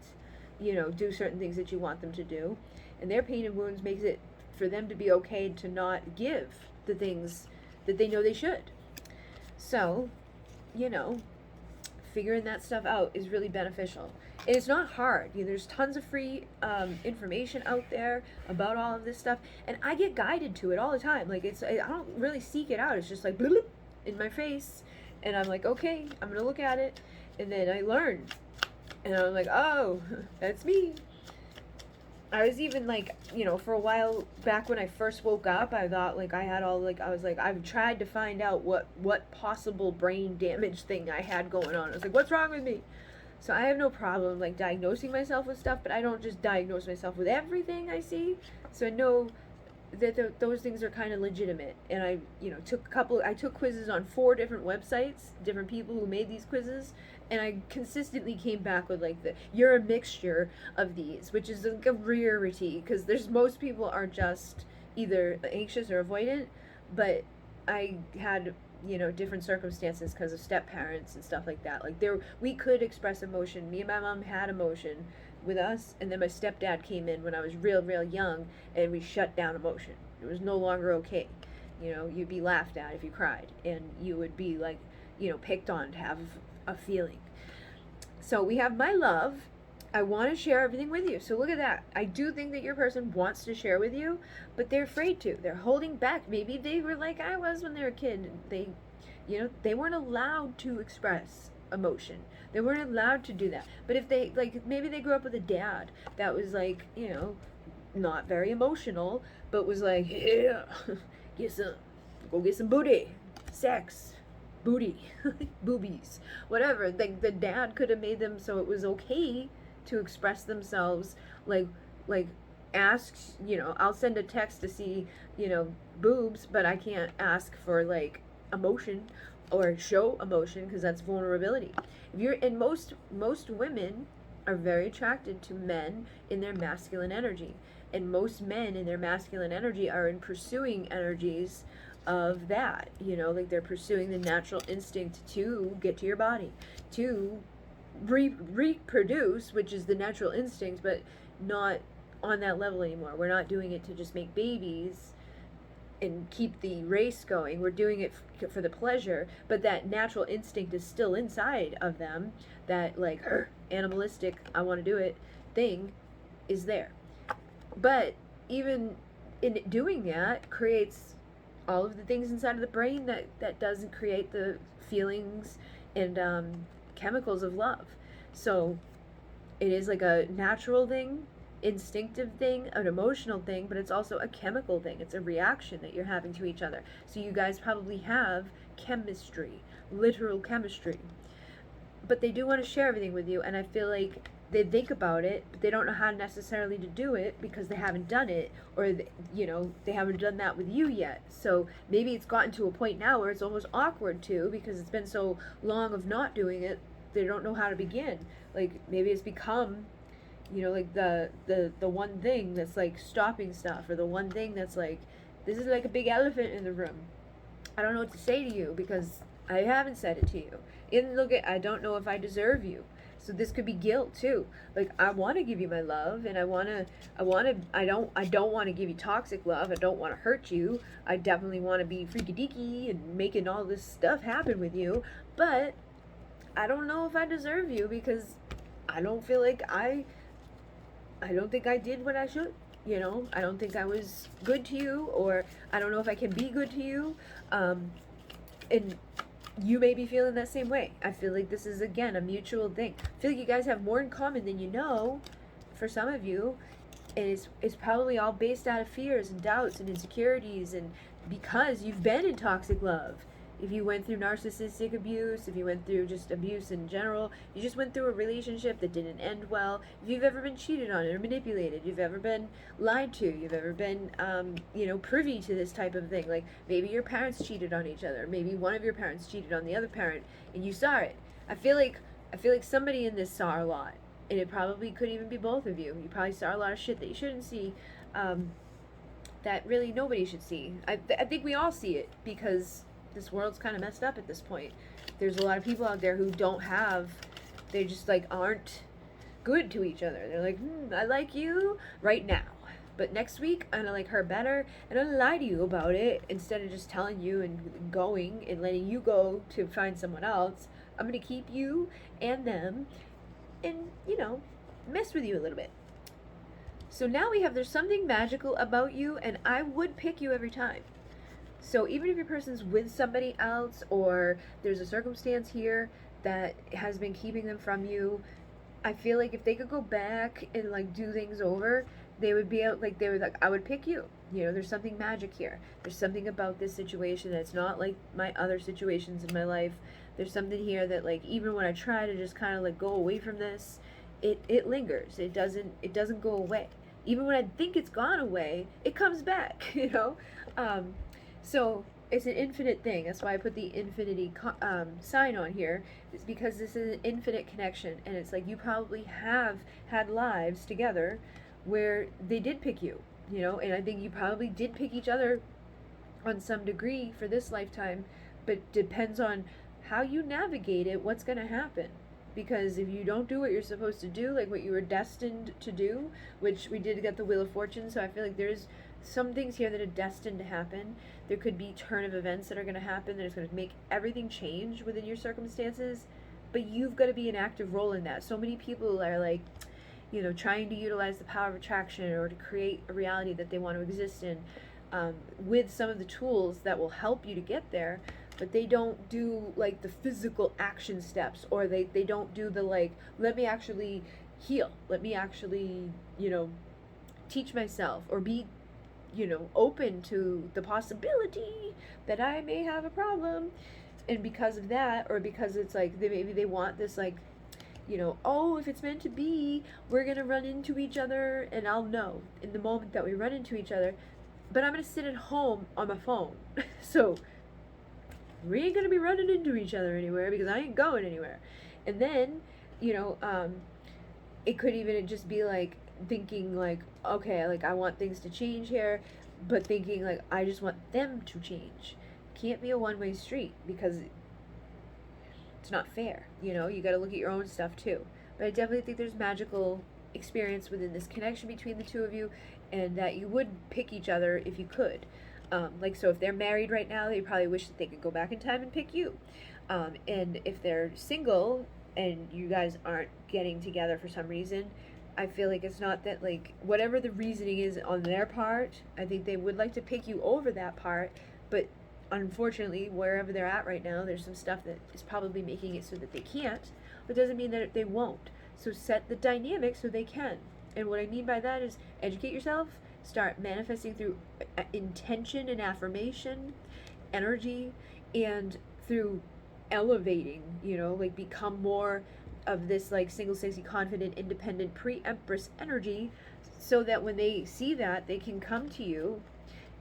you know, do certain things that you want them to do, and their pain and wounds makes it for them to be okay to not give the things that they know they should. So, you know, figuring that stuff out is really beneficial. And it's not hard. You know, there's tons of free information out there about all of this stuff, and I get guided to it all the time. Like, I don't really seek it out. It's just like bloop, in my face, and I'm like, okay, I'm gonna look at it, and then I learn, and I'm like, oh, that's me. I was even like, you know, for a while back when I first woke up, I thought like I've tried to find out what possible brain damage thing I had going on. I was like, what's wrong with me? So I have no problem like diagnosing myself with stuff, but I don't just diagnose myself with everything I see. So I know that those things are kind of legitimate. And I, you know, I took quizzes on 4 different websites, different people who made these quizzes, and I consistently came back with like you're a mixture of these, which is like a rarity, because most people are just either anxious or avoidant, but I had, you know, different circumstances because of step parents and stuff like that. Like we could express emotion. Me and my mom had emotion with us, and then my stepdad came in when I was real young, and we shut down emotion. It was no longer okay. You know, you'd be laughed at if you cried, and you would be like, you know, picked on to have a feeling. So we have my love. I want to share everything with you. So look at that. I do think that your person wants to share with you, but they're afraid to. They're holding back. Maybe they were like I was when they were a kid. They, you know, they weren't allowed to express emotion. They weren't allowed to do that. But if they, like, maybe they grew up with a dad that was like, you know, not very emotional, but was like, yeah, go get some booty, sex, booty, boobies, whatever. Like, the dad could have made them so it was okay to express themselves, like asks, you know, I'll send a text to see, you know, boobs, but I can't ask for like emotion or show emotion, because that's vulnerability. If you're, and most women are very attracted to men in their masculine energy, and most men in their masculine energy are in pursuing energies of that, you know, like they're pursuing the natural instinct to get to your body, to reproduce, which is the natural instinct, but not on that level anymore. We're not doing it to just make babies and keep the race going. We're doing it for the pleasure, but that natural instinct is still inside of them. That like animalistic, I want to do it thing is there. But even in doing that creates all of the things inside of the brain that doesn't create the feelings and chemicals of love. So it is like a natural thing, instinctive thing, an emotional thing, but it's also a chemical thing. It's a reaction that you're having to each other. So you guys probably have chemistry, literal chemistry. But they do want to share everything with you, and I feel like they think about it, but they don't know how necessarily to do it because they haven't done it, or you know, they haven't done that with you yet. So maybe it's gotten to a point now where it's almost awkward too, because it's been so long of not doing it they don't know how to begin. Like maybe it's become, you know, like the one thing that's like stopping stuff, or the one thing that's like, this is like a big elephant in the room. I don't know what to say to you because I haven't said it to you. And look at, I don't know if I deserve you. So this could be guilt too. Like I want to give you my love, and I don't want to give you toxic love. I don't want to hurt you. I definitely want to be freaky deaky and making all this stuff happen with you. But I don't know if I deserve you because I don't feel like I don't think I did what I should. You know, I don't think I was good to you, or I don't know if I can be good to you. And you may be feeling that same way. I feel like this is, again, a mutual thing. I feel like you guys have more in common than you know, for some of you. And it's probably all based out of fears and doubts and insecurities, and because you've been in toxic love. If you went through narcissistic abuse, if you went through just abuse in general, you just went through a relationship that didn't end well, if you've ever been cheated on or manipulated, you've ever been lied to, you've ever been, privy to this type of thing, like maybe your parents cheated on each other, maybe one of your parents cheated on the other parent, and you saw it. I feel like somebody in this saw a lot, and it probably could even be both of you. You probably saw a lot of shit that you shouldn't see, that really nobody should see. I think we all see it because this world's kind of messed up at this point. There's a lot of people out there who they just like aren't good to each other. They're like, I like you right now, but next week I'm gonna like her better, and I'm gonna lie to you about it instead of just telling you and going and letting you go to find someone else. I'm gonna keep you and them and, mess with you a little bit. So now there's something magical about you, and I would pick you every time. So even if your person's with somebody else, or there's a circumstance here that has been keeping them from you, I feel like if they could go back and like do things over, they would I would pick you. There's something magic here. There's something about this situation that's not like my other situations in my life. There's something here that, like, even when I try to just kind of like go away from this, it lingers. It doesn't go away. Even when I think it's gone away, it comes back, So it's an infinite thing. That's why I put the infinity sign on here. It's because this is an infinite connection, and it's like you probably have had lives together where they did pick you, and I think you probably did pick each other on some degree for this lifetime, but depends on how you navigate it, what's going to happen. Because if you don't do what you're supposed to do, like what you were destined to do, which we did get the Wheel of Fortune, so I feel like there's some things here that are destined to happen. There could be turn of events that are going to happen that is going to make everything change within your circumstances, but you've got to be an active role in that. So many people are like, trying to utilize the power of attraction or to create a reality that they want to exist in, with some of the tools that will help you to get there, but they don't do like the physical action steps, or they don't do the like, let me actually heal, let me actually, teach myself, or be open to the possibility that I may have a problem. And because of that, or because it's like maybe they want this like, oh, if it's meant to be, we're gonna run into each other, and I'll know in the moment that we run into each other, but I'm gonna sit at home on my phone. So we ain't gonna be running into each other anywhere because I ain't going anywhere. And then, it could even just be like thinking like, okay, like I want things to change here, but thinking like I just want them to change. Can't be a one-way street because it's not fair. You got to look at your own stuff too. But I definitely think there's magical experience within this connection between the two of you, and that you would pick each other if you could. So if they're married right now, they probably wish that they could go back in time and pick you. And if they're single and you guys aren't getting together for some reason, I feel like it's not that, like, whatever the reasoning is on their part, I think they would like to pick you over that part, but unfortunately, wherever they're at right now, there's some stuff that is probably making it so that they can't, but doesn't mean that they won't. So set the dynamic so they can. And what I mean by that is educate yourself, start manifesting through intention and affirmation, energy, and through elevating, like become more of this like single, sexy, confident, independent, pre-empress energy, so that when they see that, they can come to you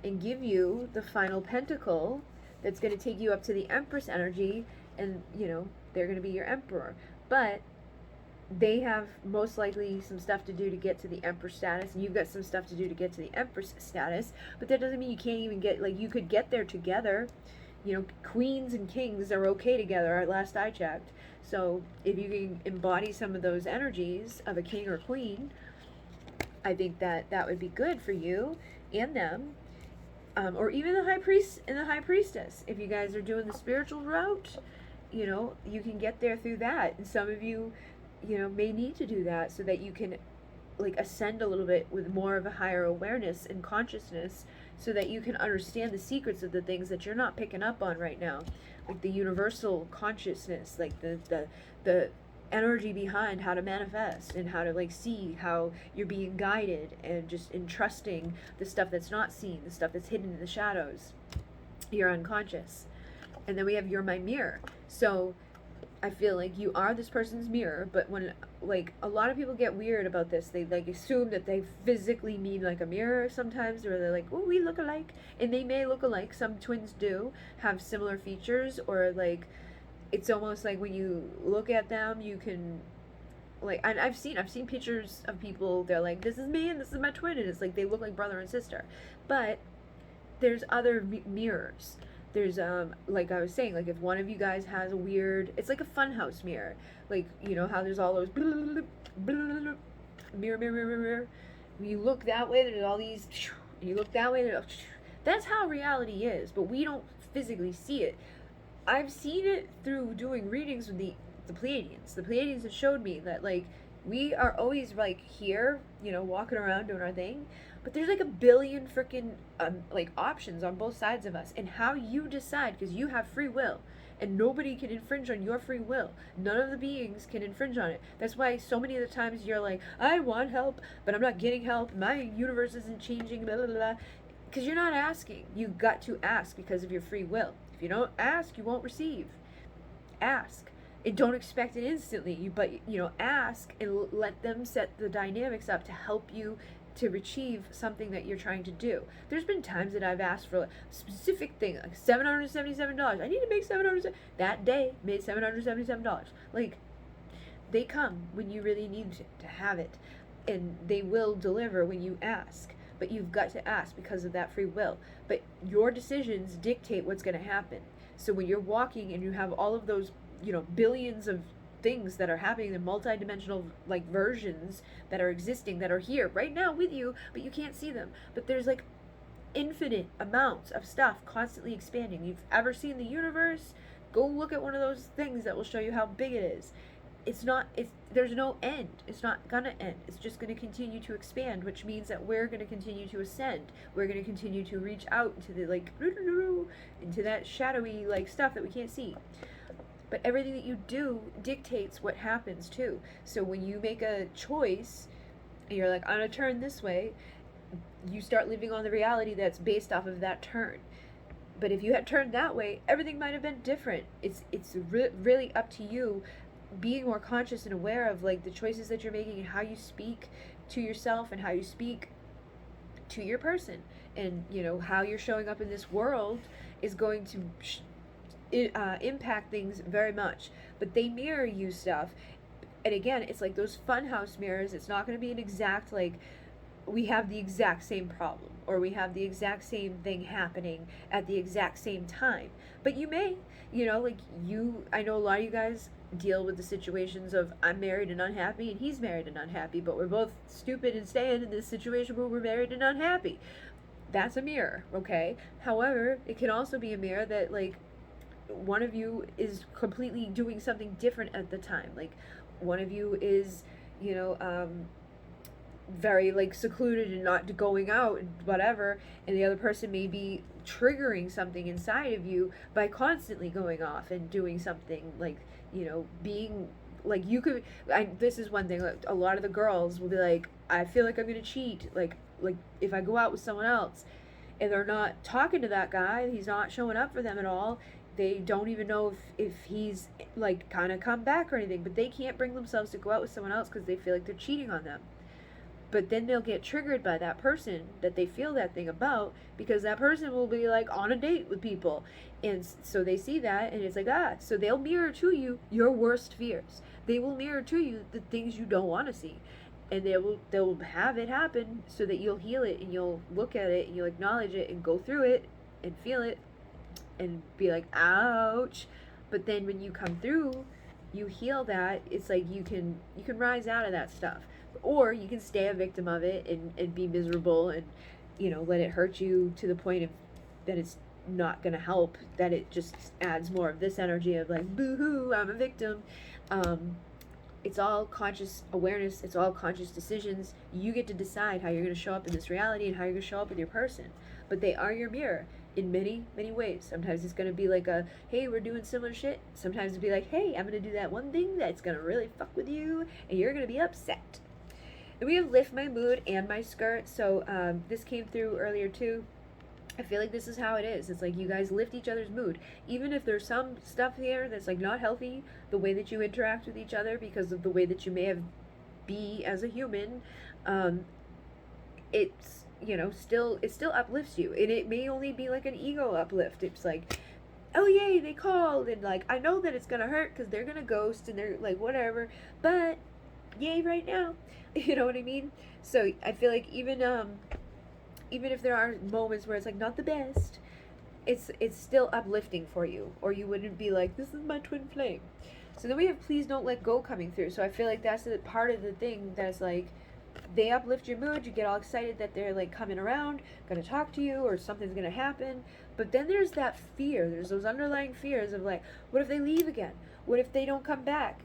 and give you the final pentacle that's going to take you up to the empress energy, and they're going to be your emperor. But they have most likely some stuff to do to get to the Empress status, and you've got some stuff to do to get to the Empress status. But that doesn't mean you can't even get, like, you could get there together. You know, queens and kings are okay together at last I checked. So if you can embody some of those energies of a king or queen, I think that that would be good for you and them. Or even the high priest and the high priestess. If you guys are doing the spiritual route, you know, you can get there through that. And some of you, you know, may need to do that so that you can, like, ascend a little bit with more of a higher awareness and consciousness, so that you can understand the secrets of the things that you're not picking up on right now, like the universal consciousness, like the energy behind how to manifest and how to, like, see how you're being guided, and just entrusting the stuff that's not seen, the stuff that's hidden in the shadows, your unconscious. And then we have You're My Mirror. So I feel like you are this person's mirror, but when, like, a lot of people get weird about this, they, like, assume that they physically mean, like, a mirror sometimes, or they're like, oh, we look alike, and they may look alike. Some twins do have similar features, or, like, it's almost like when you look at them, you can, like, and I've seen pictures of people, they're like, this is me and this is my twin, and it's like they look like brother and sister. But there's other mirrors. There's, like I was saying, like, if one of you guys has a weird, it's like a funhouse mirror. Like, you know how there's all those mirror, mirror, mirror, mirror. When you look that way, there's all these, and you look that way, that's how reality is, but we don't physically see it. I've seen it through doing readings with the Pleiadians. The Pleiadians have showed me that, like, we are always, like, here, you know, walking around doing our thing, but there's like a billion freaking like options on both sides of us, and how you decide, because you have free will, and nobody can infringe on your free will. None of the beings can infringe on it. That's why so many of the times you're like, I want help, but I'm not getting help. My universe isn't changing, blah, blah, blah. Because you're not asking. You got to ask because of your free will. If you don't ask, you won't receive. Ask. And don't expect it instantly. But, you know, ask and let them set the dynamics up to help you to achieve something that you're trying to do. There's been times that I've asked for a specific thing, like $777. I need to make $700. That day, made $777. Like, they come when you really need to have it, and they will deliver when you ask. But you've got to ask because of that free will. But your decisions dictate what's going to happen. So when you're walking and you have all of those, you know, billions of things that are happening in multi-dimensional, like, versions that are existing, that are here right now with you, but you can't see them. But there's, like, infinite amounts of stuff constantly expanding. You've ever seen the universe? Go look at one of those things that will show you how big it is. There's no end. It's not gonna end. It's just gonna continue to expand, which means that we're gonna continue to ascend. We're gonna continue to reach out into the, like, into that shadowy, like, stuff that we can't see. But everything that you do dictates what happens too. So when you make a choice, and you're like, I'm gonna turn this way, you start living on the reality that's based off of that turn. But if you had turned that way, everything might have been different. It's really up to you, being more conscious and aware of, like, the choices that you're making, and how you speak to yourself, and how you speak to your person, and, you know, how you're showing up in this world is going to impact things very much. But they mirror you stuff, and again, it's like those funhouse mirrors. It's not going to be an exact, like, we have the exact same problem, or we have the exact same thing happening at the exact same time. But you may, you know, like, I know a lot of you guys deal with the situations of, I'm married and unhappy, and he's married and unhappy, but we're both stupid and staying in this situation where we're married and unhappy. That's a mirror, okay? However, it can also be a mirror that, like, one of you is completely doing something different at the time. Like, one of you is, you know, very, like, secluded and not going out and whatever, and the other person may be triggering something inside of you by constantly going off and doing something, like, you know, being, like, you could, this is one thing, like, a lot of the girls will be like, I feel like I'm gonna cheat, like if I go out with someone else, and they're not talking to that guy, he's not showing up for them at all, they don't even know if he's, like, kind of come back or anything, but they can't bring themselves to go out with someone else because they feel like they're cheating on them. But then they'll get triggered by that person that they feel that thing about, because that person will be like on a date with people, and so they see that, and it's like, so they'll mirror to you your worst fears. They will mirror to you the things you don't want to see, and they'll have it happen so that you'll heal it, and you'll look at it, and you'll acknowledge it and go through it and feel it and be like, ouch. But then when you come through, you heal that. It's like you can rise out of that stuff, or you can stay a victim of it and be miserable, and let it hurt you to the point of that it's not going to help, that it just adds more of this energy of like, boo-hoo, I'm a victim. It's all conscious awareness. It's all conscious decisions. You get to decide how you're going to show up in this reality and how you're going to show up with your person. But they are your mirror in many, many ways. Sometimes it's going to be like a, hey, we're doing similar shit. Sometimes it'll be like, hey, I'm going to do that one thing that's going to really fuck with you, and you're going to be upset. And we have lift my mood and my skirt. So this came through earlier too. I feel like this is how it is. It's like you guys lift each other's mood. Even if there's some stuff here that's like not healthy, the way that you interact with each other because of the way that you may have be as a human, it's, it still uplifts you. And it may only be like an ego uplift. It's like, oh yay, they called, and like, I know that it's gonna hurt because they're gonna ghost and they're like, whatever, but yay right now. You know what I mean? So I feel like even if there are moments where it's like not the best, it's still uplifting for you, or you wouldn't be like, this is my twin flame. So then we have please don't let go coming through. So I feel like that's the part of the thing that's like, they uplift your mood, you get all excited that they're like coming around, gonna talk to you, or something's gonna happen. But then there's that fear, there's those underlying fears of like, what if they leave again? What if they don't come back?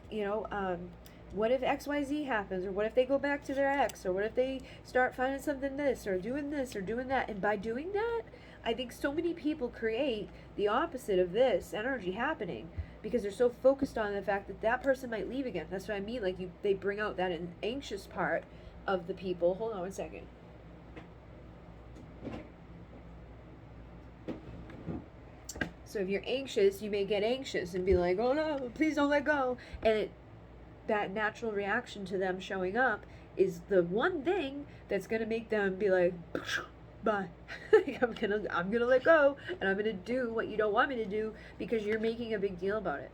What if XYZ happens, or what if they go back to their ex, or what if they start finding something this, or doing that? And by doing that, I think so many people create the opposite of this energy happening, because they're so focused on the fact that that person might leave again. That's what I mean, like they bring out that anxious part of the people. Hold on one second. So if you're anxious, you may get anxious and be like, oh no, please don't let go. And that natural reaction to them showing up is the one thing that's going to make them be like, bye. I'm gonna let go, and I'm gonna do what you don't want me to do, because you're making a big deal about it.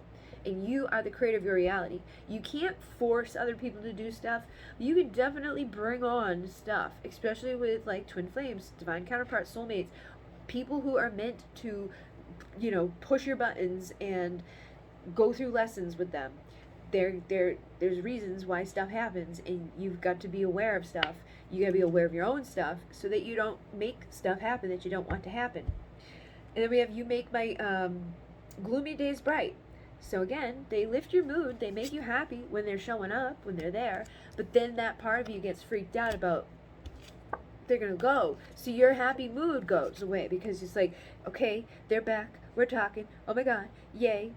And you are the creator of your reality. You can't force other people to do stuff. You can definitely bring on stuff, especially with like twin flames, divine counterparts, soulmates, people who are meant to, push your buttons and go through lessons with them. There's reasons why stuff happens, and you've got to be aware of stuff. You got to be aware of your own stuff so that you don't make stuff happen that you don't want to happen. And then we have you make my gloomy days bright. So again, they lift your mood, they make you happy when they're showing up, when they're there, but then that part of you gets freaked out about they're gonna go. So your happy mood goes away, because it's like, okay, they're back, we're talking, oh my god, yay.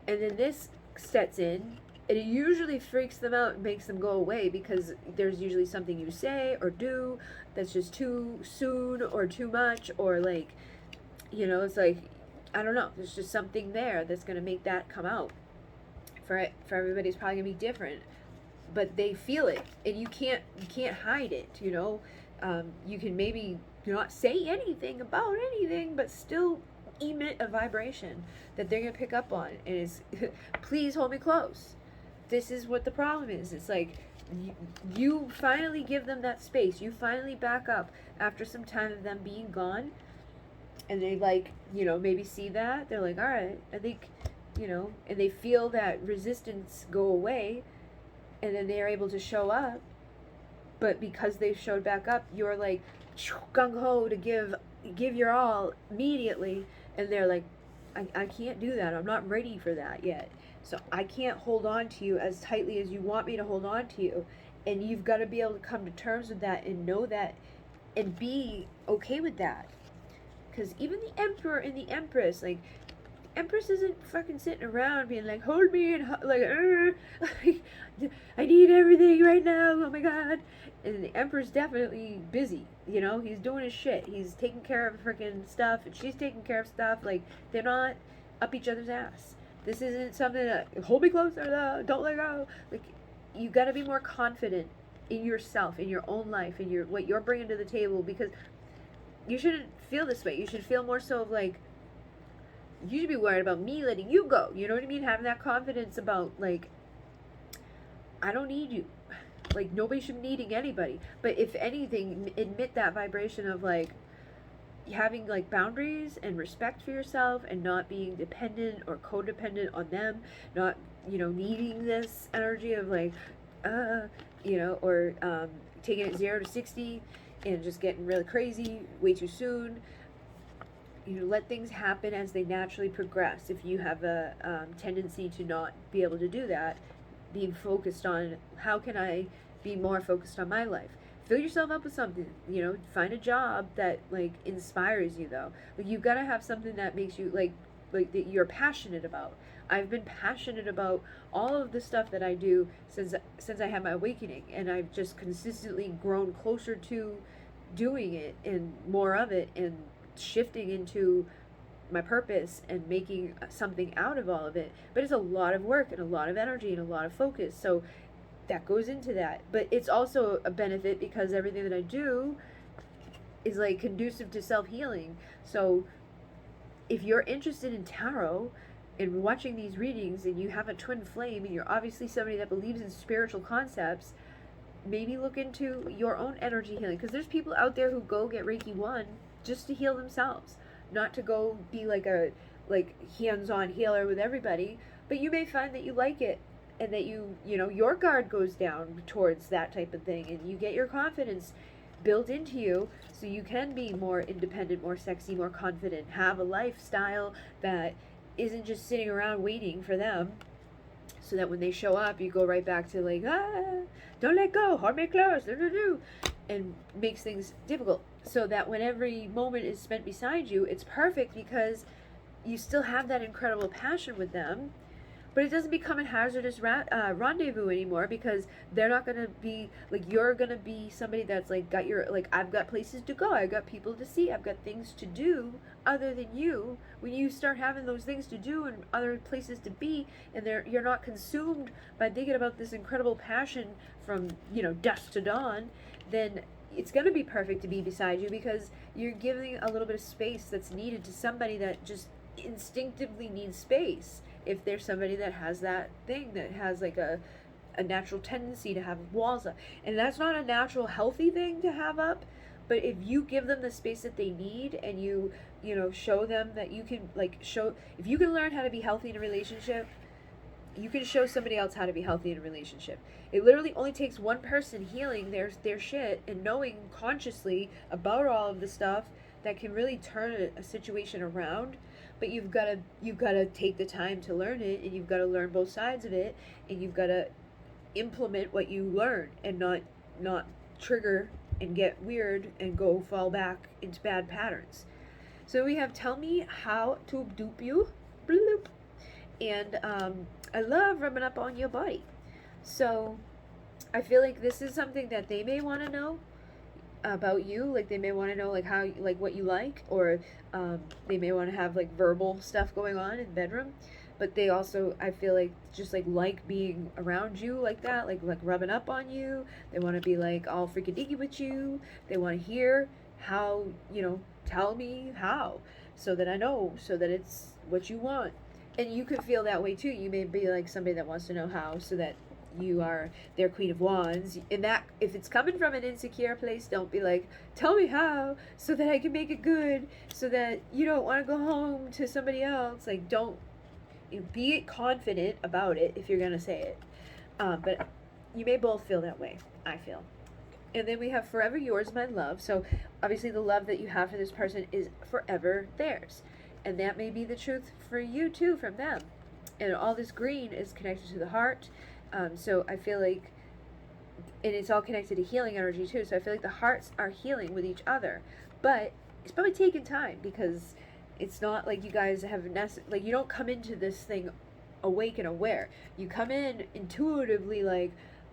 And then this sets in, and it usually freaks them out and makes them go away, because there's usually something you say or do that's just too soon or too much, or like, it's like, I don't know, there's just something there that's going to make that come out. For everybody, it's probably going to be different, but they feel it, and you can't hide it. You can maybe not say anything about anything, but still emit a vibration that they're going to pick up on, and it's please hold me close. This is what the problem is. It's like you finally give them that space. You finally back up after some time of them being gone, and they maybe see that. They're like, all right, I think, and they feel that resistance go away, and then they're able to show up. But because they've showed back up, you're like gung-ho to give your all immediately, and they're like, I can't do that. I'm not ready for that yet. So I can't hold on to you as tightly as you want me to hold on to you. And you've got to be able to come to terms with that and know that and be okay with that. Because even the Emperor and the Empress, like, Empress isn't fucking sitting around being like, hold me, and like, I need everything right now, oh my god. And the Emperor's definitely busy, he's doing his shit. He's taking care of freaking stuff, and she's taking care of stuff. Like, they're not up each other's ass. This isn't something that, hold me closer, don't let go. Like, you gotta be more confident in yourself, in your own life, in your what you're bringing to the table, because you shouldn't feel this way. You should feel more so of like, you should be worried about me letting you go. You know what I mean? Having that confidence about like, I don't need you. Like, nobody should be needing anybody. But if anything, admit that vibration of like having like boundaries and respect for yourself, and not being dependent or codependent on them, not, you know, needing this energy of like, you know, or taking it 0 to 60 and just getting really crazy way too soon. You know, let things happen as they naturally progress. If you have a tendency to not be able to do that, being focused on how can I be more focused on my life. Fill yourself up with something, you know, find a job that like inspires you though. Like, you've got to have something that makes you like that you're passionate about. I've been passionate about all of the stuff that I do since I had my awakening, and I've just consistently grown closer to doing it and more of it, and shifting into my purpose and making something out of all of it. But it's a lot of work and a lot of energy and a lot of focus, so that goes into that. But it's also a benefit because everything that I do is like conducive to self-healing. So if you're interested in tarot and watching these readings, and you have a twin flame, and you're obviously somebody that believes in spiritual concepts, maybe look into your own energy healing, because there's people out there who go get Reiki 1 just to heal themselves, not to go be like a hands-on healer with everybody. But you may find that you like it, and that you know, your guard goes down towards that type of thing, and you get your confidence built into you, so you can be more independent, more sexy, more confident, have a lifestyle that isn't just sitting around waiting for them, so that when they show up, you go right back to like, don't let go, hold me close, and makes things difficult. So that when every moment is spent beside you, it's perfect, because you still have that incredible passion with them, but it doesn't become a hazardous rendezvous anymore, because they're not going to be like, you're going to be somebody that's like got your, like, I've got places to go, I've got people to see, I've got things to do other than you. When you start having those things to do and other places to be, and you're not consumed by thinking about this incredible passion from, you know, dusk to dawn, then it's going to be perfect to be beside you, because you're giving a little bit of space that's needed to somebody that just instinctively needs space. If there's somebody that has that thing, that has like a natural tendency to have walls up, and that's not a natural healthy thing to have up, but if you give them the space that they need, and you know, show them that you can if you can learn how to be healthy in a relationship, you can show somebody else how to be healthy in a relationship. It literally only takes one person healing their shit and knowing consciously about all of the stuff that can really turn a situation around. But you've got to take the time to learn it, and you've got to learn both sides of it, and you've got to implement what you learn, and not trigger and get weird and go fall back into bad patterns. So we have tell me how to dupe you, bloop, and I love rubbing up on your body. So I feel like this is something that they may want to know about you. Like, they may want to know like how, like what you like, or they may want to have like verbal stuff going on in the bedroom, but they also, I feel like, just like being around you like that, like rubbing up on you. They want to be like all freaking diggy with you. They want to hear how, you know, tell me how, so that I know, so that it's what you want. And you could feel that way too. You may be like somebody that wants to know how, so that you are their Queen of Wands. And that, if it's coming from an insecure place, don't be like, tell me how, so that I can make it good, so that you don't want to go home to somebody else. Like, don't, be confident about it if you're going to say it. But you may both feel that way, I feel. And then we have forever yours, my love. So obviously the love that you have for this person is forever theirs. And that may be the truth for you too, from them. And all this green is connected to the heart. So I feel like, and it's all connected to healing energy too. So I feel like the hearts are healing with each other. But it's probably taking time, because it's not like you guys have, like, you don't come into this thing awake and aware. You come in intuitively, like,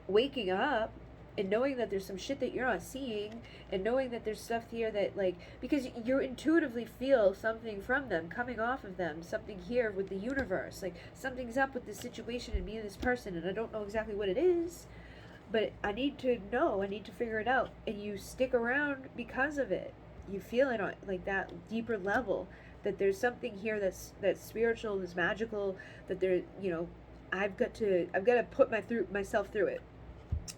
waking up and knowing that there's some shit that you're not seeing, and knowing that there's stuff here that, like, because you intuitively feel something from them, coming off of them, something here with the universe, like, something's up with this situation and me and this person, and I don't know exactly what it is, but I need to know, I need to figure it out. And you stick around because of it. You feel it on like that deeper level, that there's something here that's spiritual, that's magical, that there, I've got to put myself through it.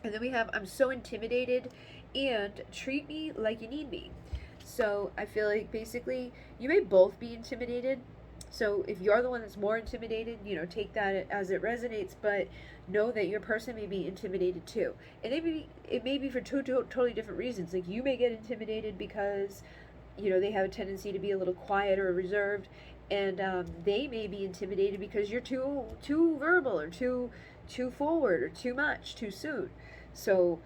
And then we have, I'm so intimidated, and treat me like you need me. So I feel like basically you may both be intimidated. So if you're the one that's more intimidated, take that as it resonates, but know that your person may be intimidated too. And it may be for two totally different reasons. Like you may get intimidated because, they have a tendency to be a little quiet or reserved, and they may be intimidated because you're too verbal, or too forward, or too much too soon. So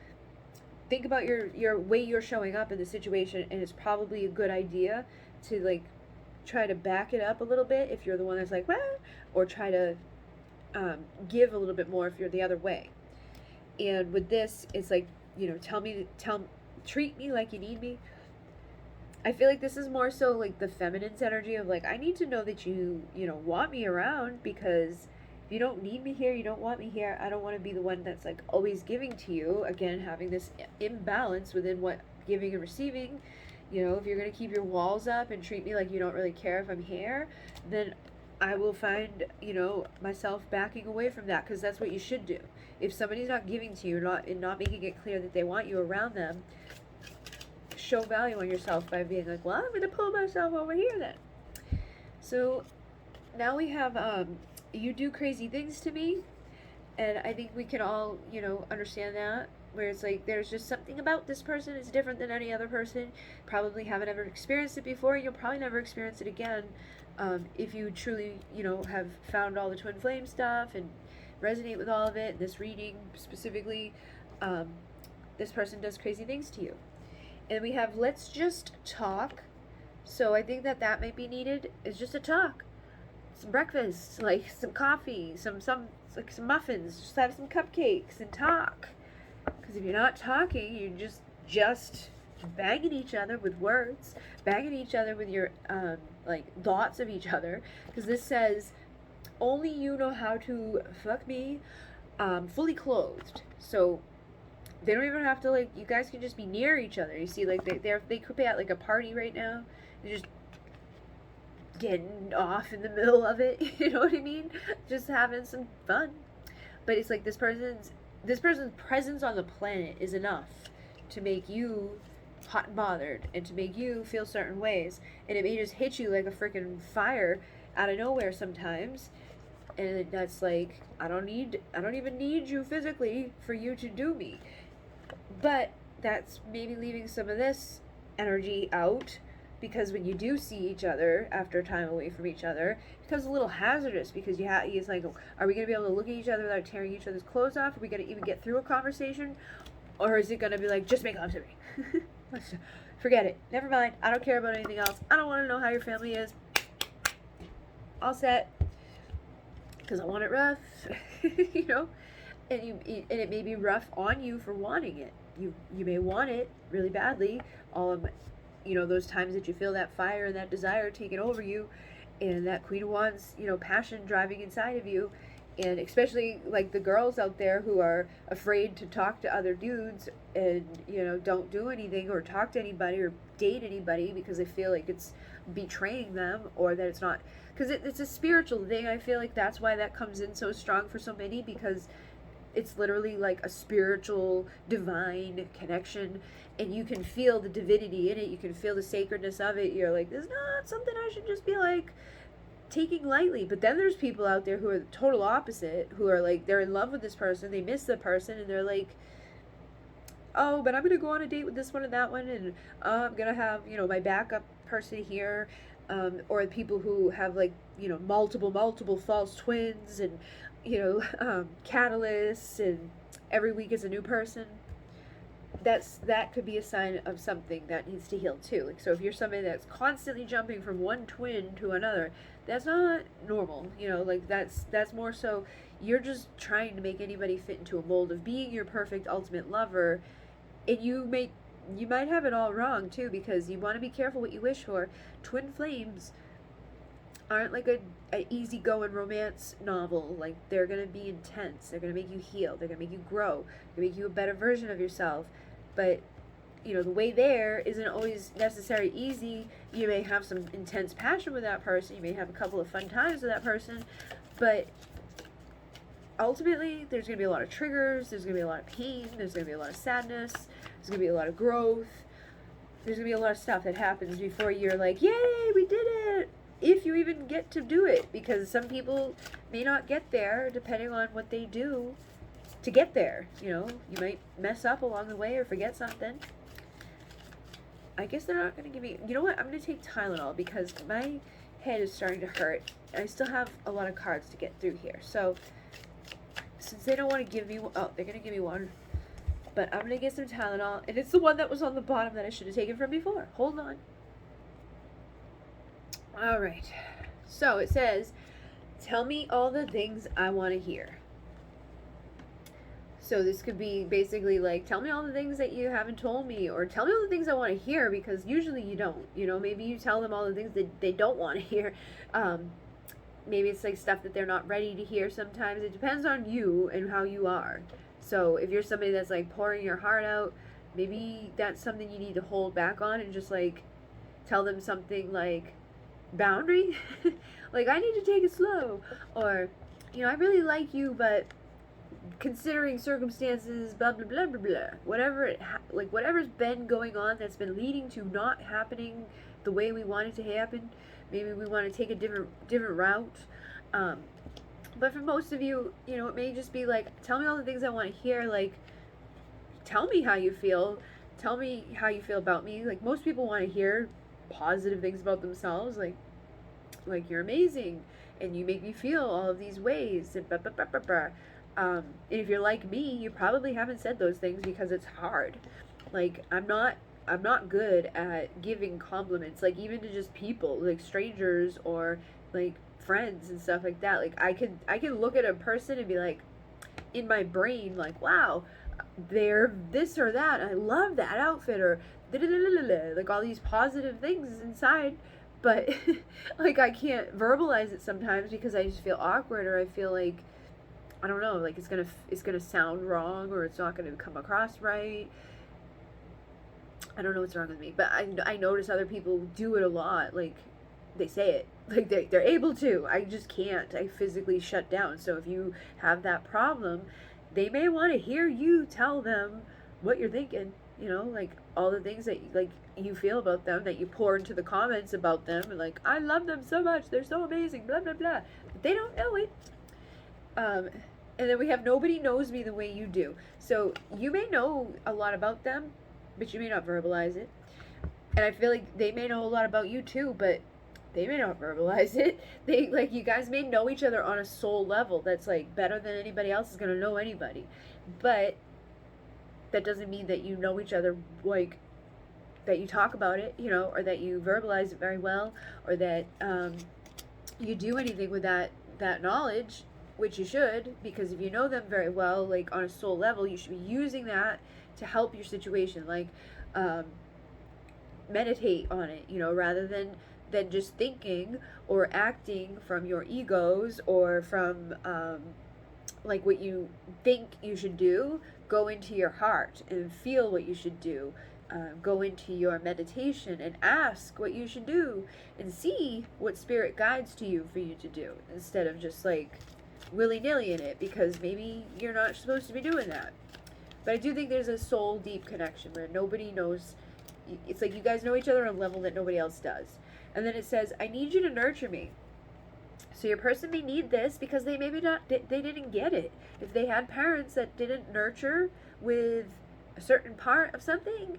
think about your way you're showing up in the situation, and it's probably a good idea to like try to back it up a little bit if you're the one that's like, well, or try to give a little bit more if you're the other way. And with this, it's like, treat me like you need me. I feel like this is more so like the feminine's energy of like, I need to know that you want me around, because if you don't need me here, you don't want me here, I don't want to be the one that's like always giving to you. Again, having this imbalance within what giving and receiving. If you're going to keep your walls up and treat me like you don't really care if I'm here, then I will find, myself backing away from that, because that's what you should do. If somebody's not giving to you, not making it clear that they want you around them, show value on yourself by being like, well, I'm going to pull myself over here then. So now we have, you do crazy things to me, and I think we can all, understand that, where it's like there's just something about this person is different than any other person. Probably haven't ever experienced it before, and you'll probably never experience it again, if you truly, have found all the twin flame stuff and resonate with all of it. This reading specifically, this person does crazy things to you. And we have, let's just talk. So I think that might be needed, is just a talk. Some breakfast, like some coffee, some muffins, just have some cupcakes and talk. Because if you're not talking, you're just banging each other with words, banging each other with your thoughts of each other. Because this says, only you know how to fuck me, fully clothed. So they don't even have to, like, you guys can just be near each other. You see, like, they could be at, like, a party right now. They're just getting off in the middle of it. You know what I mean? Just having some fun. But it's like this person's presence on the planet is enough to make you hot and bothered, and to make you feel certain ways. And it may just hit you like a freaking fire out of nowhere sometimes. And that's like, I don't even need you physically for you to do me. But that's maybe leaving some of this energy out, because when you do see each other after a time away from each other, it becomes a little hazardous, because it's like, are we going to be able to look at each other without tearing each other's clothes off? Are we going to even get through a conversation? Or is it going to be like, just make love to me? Forget it. Never mind. I don't care about anything else. I don't want to know how your family is. All set. Because I want it rough. And it may be rough on you for wanting it. You may want it really badly. Those times that you feel that fire and that desire taking over you, and that Queen of Wands, passion driving inside of you. And especially like the girls out there who are afraid to talk to other dudes and, don't do anything or talk to anybody or date anybody because they feel like it's betraying them, or that it's not, because it's a spiritual thing. I feel like that's why that comes in so strong for so many, because it's literally like a spiritual, divine connection, and you can feel the divinity in it. You can feel the sacredness of it. You're like, this is not something I should just be like taking lightly. But then there's people out there who are the total opposite, who are like, they're in love with this person, they miss the person, and they're like, oh, but I'm gonna go on a date with this one and that one, and I'm gonna have my backup person here, or people who have like multiple false twins, and catalysts, and every week is a new person. That could be a sign of something that needs to heal too. Like, so if you're somebody that's constantly jumping from one twin to another, that's not normal. That's more so you're just trying to make anybody fit into a mold of being your perfect ultimate lover, and you might have it all wrong too, because you want to be careful what you wish for. Twin flames aren't like a easygoing romance novel. Like, they're gonna be intense. They're gonna make you heal. They're gonna make you grow. They're gonna make you a better version of yourself. But you know, the way there isn't always necessarily easy. You may have some intense passion with that person. You may have a couple of fun times with that person, but ultimately there's going to be a lot of triggers. There's going to be a lot of pain. There's going to be a lot of sadness. There's going to be a lot of growth. There's going to be a lot of stuff that happens before you're like, yay, we did it. If you even get to do it, because some people may not get there depending on what they do to get there. You know, you might mess up along the way or forget something. I guess they're not going to give me... You know what? I'm going to take Tylenol because my head is starting to hurt. And I still have a lot of cards to get through here. So, since they don't want to give me... Oh, they're going to give me one. But I'm going to get some Tylenol. And it's the one that was on the bottom that I should have taken from before. Hold on. Alright. So, it says, tell me all the things I want to hear. So this could be basically like, tell me all the things that you haven't told me, or tell me all the things I want to hear, because usually you don't. You know, maybe you tell them all the things that they don't want to hear. Maybe it's like stuff that they're not ready to hear sometimes. It depends on you and how you are. So if you're somebody that's like pouring your heart out, maybe that's something you need to hold back on and just like tell them something like boundary. Like, I need to take it slow. Or, you know, I really like you, but considering circumstances, blah blah blah blah blah, whatever like whatever's been going on that's been leading to not happening the way we want it to happen. Maybe we want to take a different route. But for most of you, you know, it may just be like, tell me all the things I want to hear. Like, tell me how you feel. Tell me how you feel about me. Like, most people want to hear positive things about themselves. Like you're amazing, and you make me feel all of these ways, and blah blah blah blah blah. And if you're like me, you probably haven't said those things because it's hard. Like, I'm not good at giving compliments, like, even to just people, like strangers or like friends and stuff like that. Like, I can look at a person and be like, in my brain, like, wow, they're this or that. I love that outfit, or like all these positive things inside. But like, I can't verbalize it sometimes because I just feel awkward, or I feel like, I don't know, like it's gonna sound wrong, or it's not gonna come across right. I don't know what's wrong with me, but I notice other people do it a lot. Like, they say it, like they're able to. I just can't. I physically shut down. So if you have that problem, they may want to hear you tell them what you're thinking. You know, like all the things that like you feel about them, that you pour into the comments about them, and like, I love them so much, they're so amazing, blah blah blah. But they don't know it. And then we have nobody knows me the way you do. So you may know a lot about them, but you may not verbalize it. And I feel like they may know a lot about you too, but they may not verbalize it. They, like, you guys may know each other on a soul level that's like better than anybody else is gonna know anybody. But that doesn't mean that you know each other, like, that you talk about it, you know, or that you verbalize it very well, or that you do anything with that knowledge, which you should, because if you know them very well, like on a soul level, you should be using that to help your situation. Like, meditate on it, you know, rather than just thinking or acting from your egos, or from like what you think you should do. Go into your heart and feel what you should do. Go into your meditation and ask what you should do, and see what spirit guides to you for you to do, instead of just like willy-nilly in it, because maybe you're not supposed to be doing that. But I do think there's a soul deep connection where nobody knows. It's like you guys know each other on a level that nobody else does. And then it says, I need you to nurture me. So your person may need this because they maybe they didn't get it. If they had parents that didn't nurture with a certain part of something,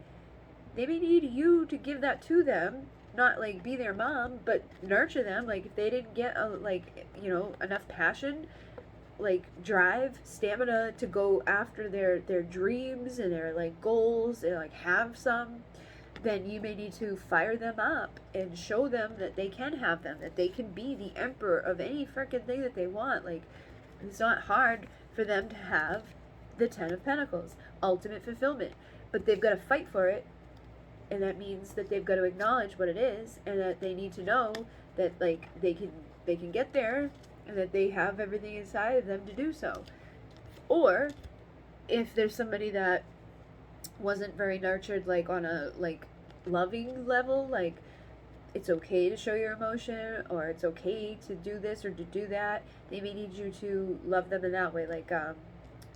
they may need you to give that to them. Not like be their mom, but nurture them. Like, if they didn't get enough passion, like drive, stamina to go after their dreams and their like goals, and like have some, then you may need to fire them up and show them that they can have them, that they can be the emperor of any freaking thing that they want. Like, it's not hard for them to have the 10 of Pentacles, ultimate fulfillment, but they've got to fight for it. And that means that they've got to acknowledge what it is, and that they need to know that like they can get there, and that they have everything inside of them to do so. Or if there's somebody that wasn't very nurtured, like on a like loving level, like it's okay to show your emotion, or it's okay to do this or to do that, they may need you to love them in that way, like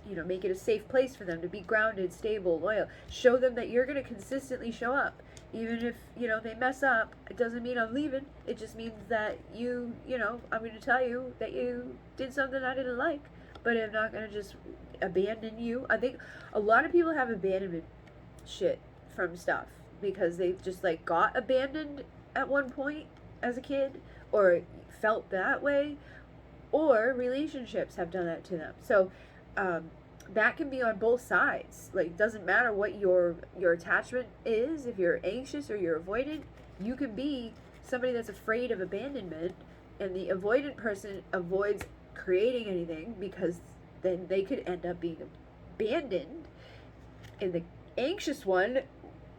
you know, make it a safe place for them to be grounded, stable, loyal. Show them that you're going to consistently show up. Even if, you know, they mess up, it doesn't mean I'm leaving. It just means that you know, I'm going to tell you that you did something I didn't like, but I'm not going to just abandon you. I think a lot of people have abandonment shit from stuff because they just like got abandoned at one point as a kid, or felt that way, or relationships have done that to them. So that can be on both sides. Like, it doesn't matter what your attachment is. If you're anxious or you're avoidant, you can be somebody that's afraid of abandonment, and the avoidant person avoids creating anything because then they could end up being abandoned, and the anxious one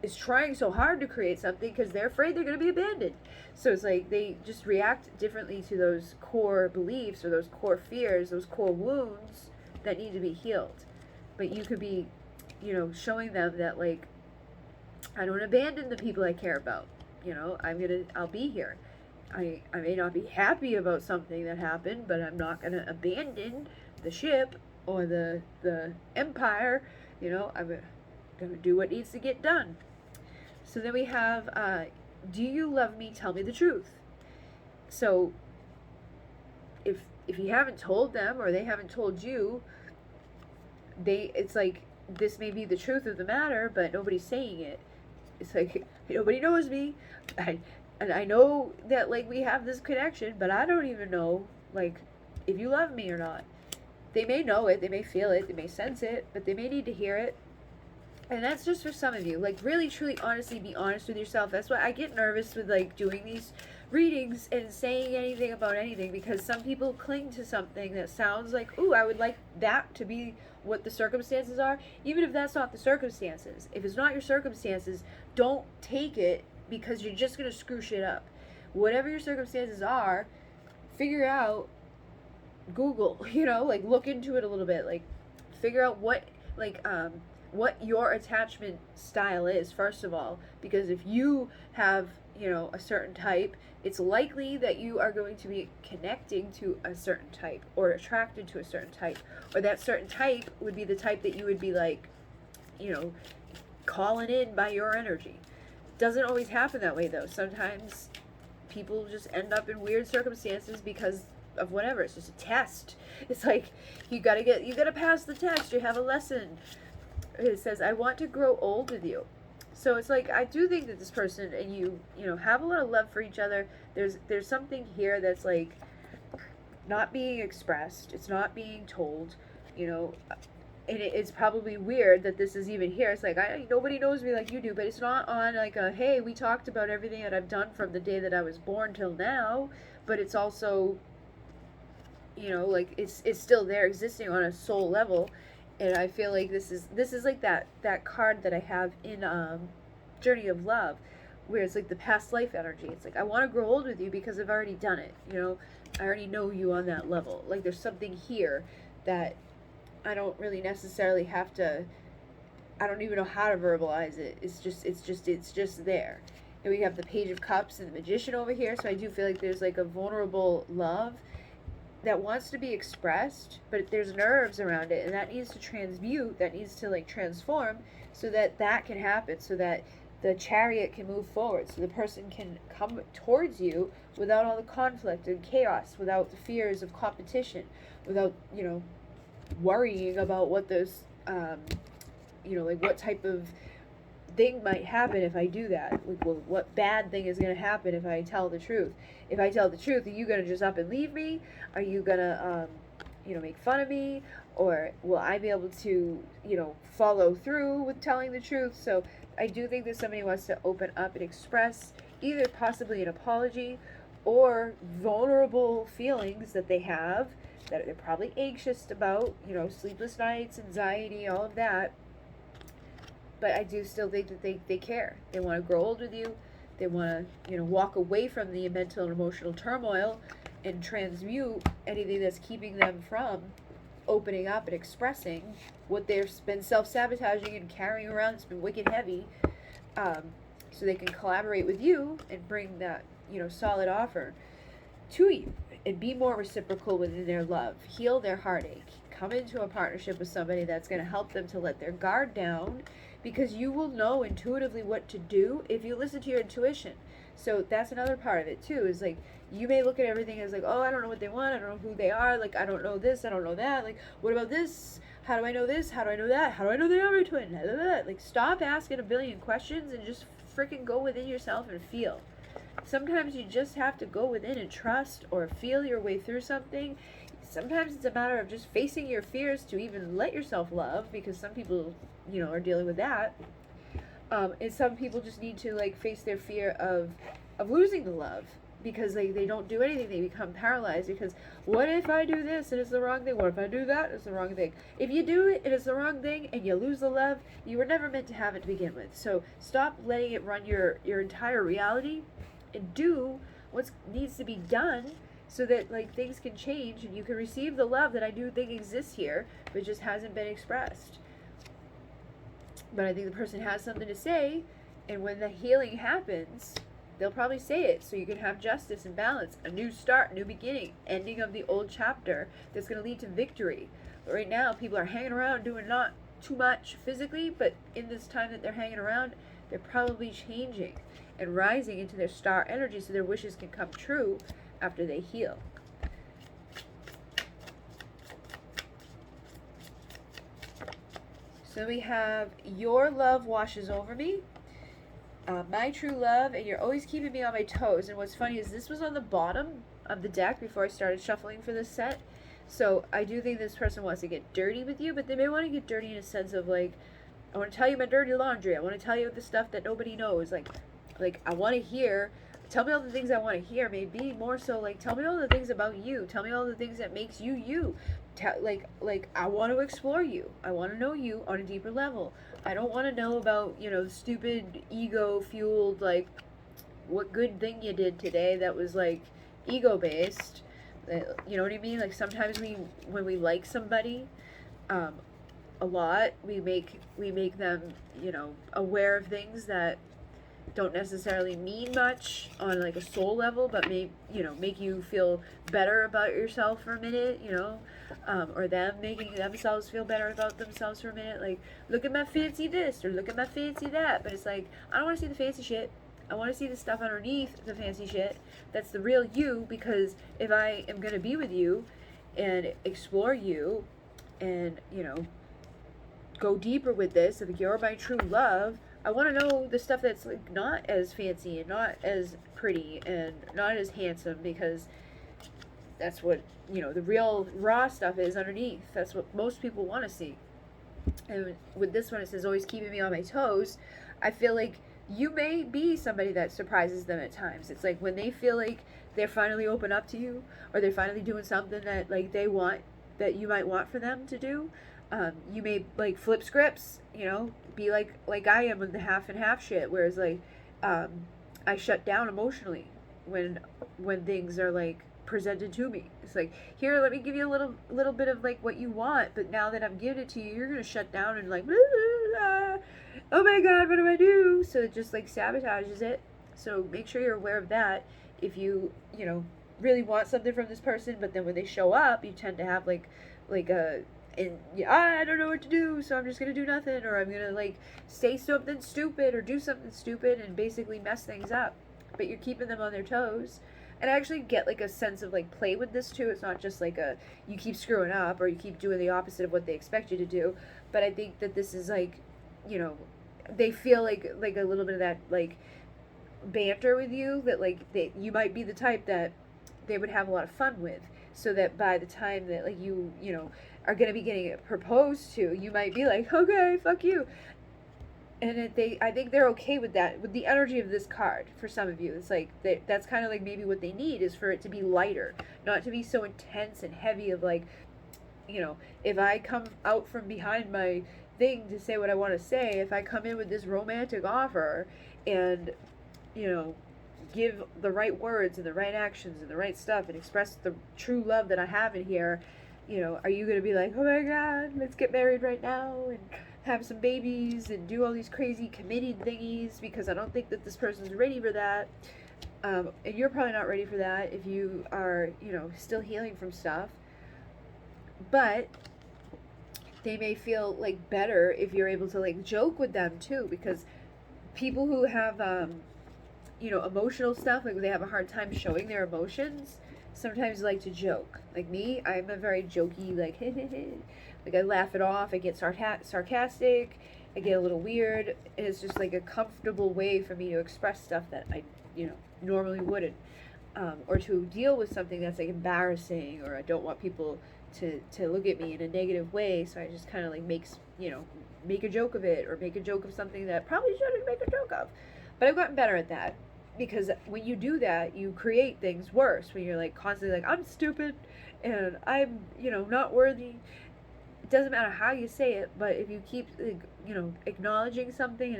is trying so hard to create something because they're afraid they're going to be abandoned. So it's like they just react differently to those core beliefs or those core fears, those core wounds that need to be healed. But you could be, you know, showing them that, like, I don't abandon the people I care about. You know, I'll be here. I may not be happy about something that happened, but I'm not gonna abandon the ship or the empire. You know, I'm gonna do what needs to get done. So then we have, do you love me? Tell me the truth. So if you haven't told them, or they haven't told you, it's like, this may be the truth of the matter, but nobody's saying it. It's like, nobody knows me, and I know that, like, we have this connection, but I don't even know, like, if you love me or not. They may know it, they may feel it, they may sense it, but they may need to hear it. And that's just for some of you. Like, really, truly, honestly, be honest with yourself. That's why I get nervous with, like, doing these readings and saying anything about anything, because some people cling to something that sounds like, ooh, I would like that to be what the circumstances are, even if that's not the circumstances. If it's not your circumstances, don't take it, because you're just going to screw shit up. Whatever your circumstances are, figure out, Google, you know, like, look into it a little bit, like, figure out what your attachment style is, first of all, because if you have, you know, a certain type, it's likely that you are going to be connecting to a certain type, or attracted to a certain type, or that certain type would be the type that you would be, like, you know, calling in by your energy. Doesn't always happen that way, though. Sometimes people just end up in weird circumstances because of whatever. It's just a test. It's like, you gotta pass the test. You have a lesson. It says, I want to grow old with you. So it's like, I do think that this person and you know, have a lot of love for each other. There's something here that's, like, not being expressed. It's not being told, you know, and it's probably weird that this is even here. It's like, nobody knows me like you do, but it's not on, like, a, hey, we talked about everything that I've done from the day that I was born till now, but it's also, you know, like, it's still there, existing on a soul level. And I feel like this is like that card that I have in Journey of Love, where it's like the past life energy. It's like, I want to grow old with you because I've already done it. You know, I already know you on that level. Like, there's something here that I don't really necessarily have to. I don't even know how to verbalize it. It's just there. And we have the Page of Cups and the Magician over here. So I do feel like there's, like, a vulnerable love that wants to be expressed, but there's nerves around it, and that needs to transmute, that needs to, like, transform, so that can happen, so that the Chariot can move forward, so the person can come towards you without all the conflict and chaos, without the fears of competition, without, you know, worrying about what those, you know, like, what type of thing might happen if I do that. Like, well, what bad thing is going to happen if I tell the truth? If I tell the truth, are you going to just up and leave me? Are you going to, you know, make fun of me? Or will I be able to, you know, follow through with telling the truth? So I do think that somebody wants to open up and express either possibly an apology or vulnerable feelings that they have, that they're probably anxious about, you know, sleepless nights, anxiety, all of that. But I do still think that they care. They want to grow old with you. They want to, walk away from the mental and emotional turmoil and transmute anything that's keeping them from opening up and expressing what they've been self-sabotaging and carrying around. It's been wicked heavy. So they can collaborate with you and bring that, solid offer to you and be more reciprocal within their love, heal their heartache, come into a partnership with somebody that's going to help them to let their guard down, because you will know intuitively what to do if you listen to your intuition. So that's another part of it too, is like, you may look at everything as like, oh, I don't know what they want, I don't know who they are, like, I don't know this, I don't know that, like, what about this, how do I know this, how do I know that, how do I know they are my twin, like, stop asking a billion questions and just freaking go within yourself and feel. Sometimes you just have to go within and trust or feel your way through something. Sometimes it's a matter of just facing your fears to even let yourself love, because some people, are dealing with that. And some people just need to like face their fear of losing the love, because they don't do anything. They become paralyzed because what if I do this and it's the wrong thing? What if I do that? It's the wrong thing. If you do it and it's the wrong thing and you lose the love, you were never meant to have it to begin with. So stop letting it run your entire reality and do what needs to be done so that like things can change and you can receive the love that I do think exists here, but just hasn't been expressed. But I think the person has something to say, and when the healing happens, they'll probably say it, so you can have justice and balance, a new start, new beginning, ending of the old chapter that's going to lead to victory. But right now, people are hanging around doing not too much physically, but in this time that they're hanging around, they're probably changing and rising into their star energy so their wishes can come true after they heal. So we have your love washes over me, my true love, and you're always keeping me on my toes. And what's funny is this was on the bottom of the deck before I started shuffling for this set. So I do think this person wants to get dirty with you, but they may want to get dirty in a sense of like, I want to tell you my dirty laundry. I want to tell you the stuff that nobody knows. Like I want to hear, tell me all the things I want to hear. Maybe more so like, tell me all the things about you. Tell me all the things that makes you you. Like I want to explore you. I want to know you on a deeper level. I don't want to know about, stupid ego fueled, like, what good thing you did today that was like ego based. You know what I mean? Like sometimes when we like somebody a lot, we make them, aware of things that don't necessarily mean much on like a soul level, but make you feel better about yourself for a minute, or them making themselves feel better about themselves for a minute. Like, look at my fancy this or look at my fancy that. But it's like, I don't want to see the fancy shit. I want to see the stuff underneath the fancy shit. That's the real you, because if I am going to be with you and explore you and, go deeper with this, if you're my true love, I want to know the stuff that's like not as fancy and not as pretty and not as handsome, because that's what, the real raw stuff is underneath. That's what most people want to see. And with this one, it says always keeping me on my toes. I feel like you may be somebody that surprises them at times. It's like when they feel like they're finally open up to you, or they're finally doing something that like they want, that you might want for them to do. You may like flip scripts, be like I am with the half and half shit, whereas like I shut down emotionally when things are like presented to me. It's like, here, let me give you a little bit of like what you want, but now that I'm giving it to you, you're gonna shut down and like, blah, blah, blah. Oh my god, what do I do? So it just like sabotages it. So make sure you're aware of that. If you really want something from this person, but then when they show up, you tend to have like a, and I don't know what to do, so I'm just gonna do nothing, or I'm gonna like say something stupid or do something stupid and basically mess things up. But you're keeping them on their toes. And I actually get like a sense of like play with this too. It's not just like you keep screwing up or you keep doing the opposite of what they expect you to do. But I think that this is like, they feel like a little bit of that like banter with you, that like you might be the type that they would have a lot of fun with, so that by the time that like you are going to be getting proposed to, you might be like, okay, fuck you. And I think they're okay with that, with the energy of this card. For some of you, it's like that's kind of like maybe what they need, is for it to be lighter, not to be so intense and heavy of like, if I come out from behind my thing to say what I want to say, if I come in with this romantic offer and you know, give the right words and the right actions and the right stuff and express the true love that I have in here, you know, are you going to be like, oh my God, let's get married right now and have some babies and do all these crazy committed thingies because I don't think that this person's ready for that. And you're probably not ready for that if you are, you know, still healing from stuff. But they may feel like better if you're able to like joke with them too, because people who have you know, emotional stuff, like they have a hard time showing their emotions, sometimes like to joke. Like me, I'm a very jokey, like like I laugh it off, I get sarcastic, I get a little weird, and it's just like a comfortable way for me to express stuff that I, you know, normally wouldn't, or to deal with something that's like embarrassing, or I don't want people to look at me in a negative way, so I just kind of like you know, make a joke of it, or make a joke of something that probably shouldn't make a joke of. But I've gotten better at that, because when you do that, you create things worse, when you're like constantly like, I'm stupid and I'm, you know, not worthy. It doesn't matter how you say it, but if you keep, like, you know, acknowledging something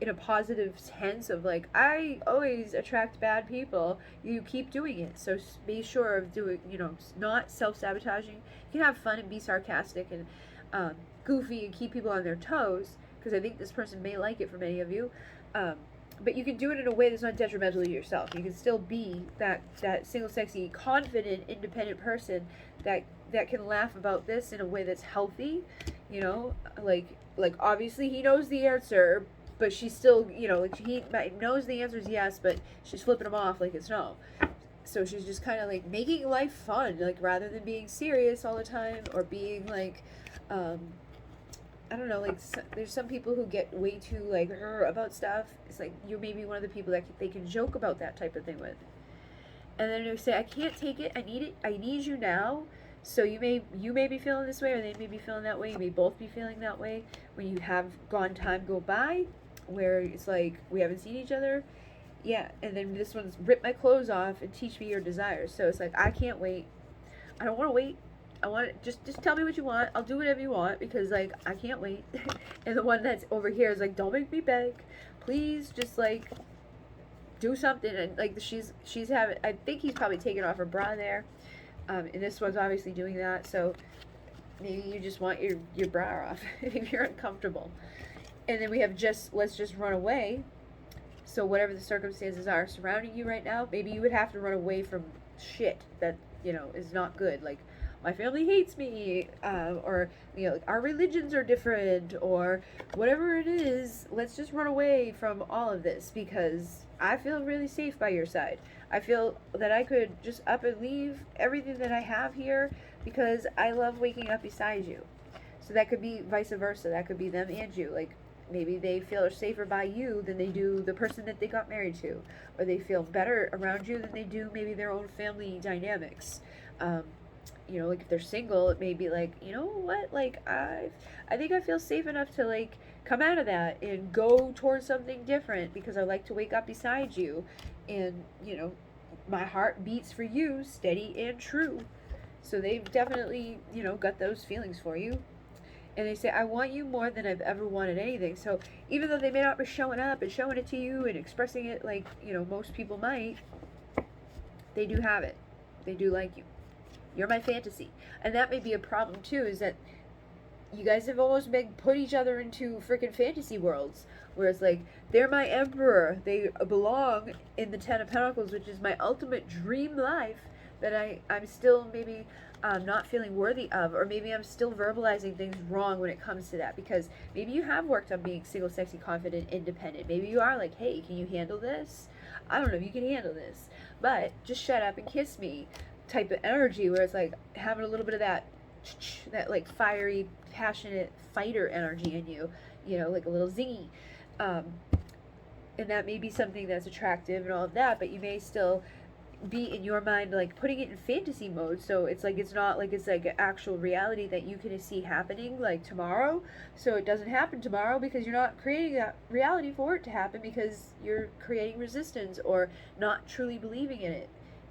in a positive sense of like, I always attract bad people, you keep doing it. So be sure of doing, you know, not self-sabotaging. You can have fun and be sarcastic and goofy and keep people on their toes, because I think this person may like it for many of you. But you can do it in a way that's not detrimental to yourself. You can still be that single, sexy, confident, independent person that can laugh about this in a way that's healthy. You know, like obviously he knows the answer, but she's still, you know, like he knows the answer is yes, but she's flipping him off like it's no. So she's just kind of like making life fun, like rather than being serious all the time, or being like, I don't know, like there's some people who get way too like about stuff. It's like you're maybe one of the people that they can joke about that type of thing with. And then they say, I can't take it, I need you now. So you may be feeling this way, or they may be feeling that way. You may both be feeling that way when you have time go by, where it's like we haven't seen each other. Yeah, and then this one's rip my clothes off and teach me your desires. So it's like, I can't wait. I don't want to wait. I want it, just tell me what you want. I'll do whatever you want, because like I can't wait. And the one that's over here is like, don't make me beg. Please just like do something. And like she's having, I think he's probably taking off her bra there. And this one's obviously doing that. So maybe you just want your bra off if you're uncomfortable. And then we have let's just run away. So whatever the circumstances are surrounding you right now, maybe you would have to run away from shit that, you know, is not good. Like, my family hates me, or, you know, like, our religions are different, or whatever it is. Let's just run away from all of this, because I feel really safe by your side. I feel that I could just up and leave everything that I have here, because I love waking up beside you. So that could be vice versa. That could be them and you. Like, maybe they feel safer by you than they do the person that they got married to, or they feel better around you than they do maybe their own family dynamics. You know, like if they're single, it may be like, you know what, like I think I feel safe enough to like come out of that and go towards something different, because I like to wake up beside you, and you know, my heart beats for you steady and true. So they've definitely, you know, got those feelings for you. And they say, I want you more than I've ever wanted anything. So even though they may not be showing up and showing it to you and expressing it like, you know, most people might, they do have it. They do like you. You're my fantasy. And that may be a problem too, is that you guys have almost been put each other into freaking fantasy worlds, where it's like, they're my emperor. They belong in the Ten of Pentacles, which is my ultimate dream life that I'm still maybe not feeling worthy of, or maybe I'm still verbalizing things wrong when it comes to that, because maybe you have worked on being single, sexy, confident, independent. Maybe you are like, hey, can you handle this? I don't know if you can handle this, but just shut up and kiss me type of energy, where it's like having a little bit of that like fiery, passionate fighter energy in you, you know, like a little zingy. And that may be something that's attractive and all of that, but you may still be in your mind like putting it in fantasy mode, so it's like it's like an actual reality that you can see happening like tomorrow. So it doesn't happen tomorrow because you're not creating that reality for it to happen, because you're creating resistance or not truly believing in it,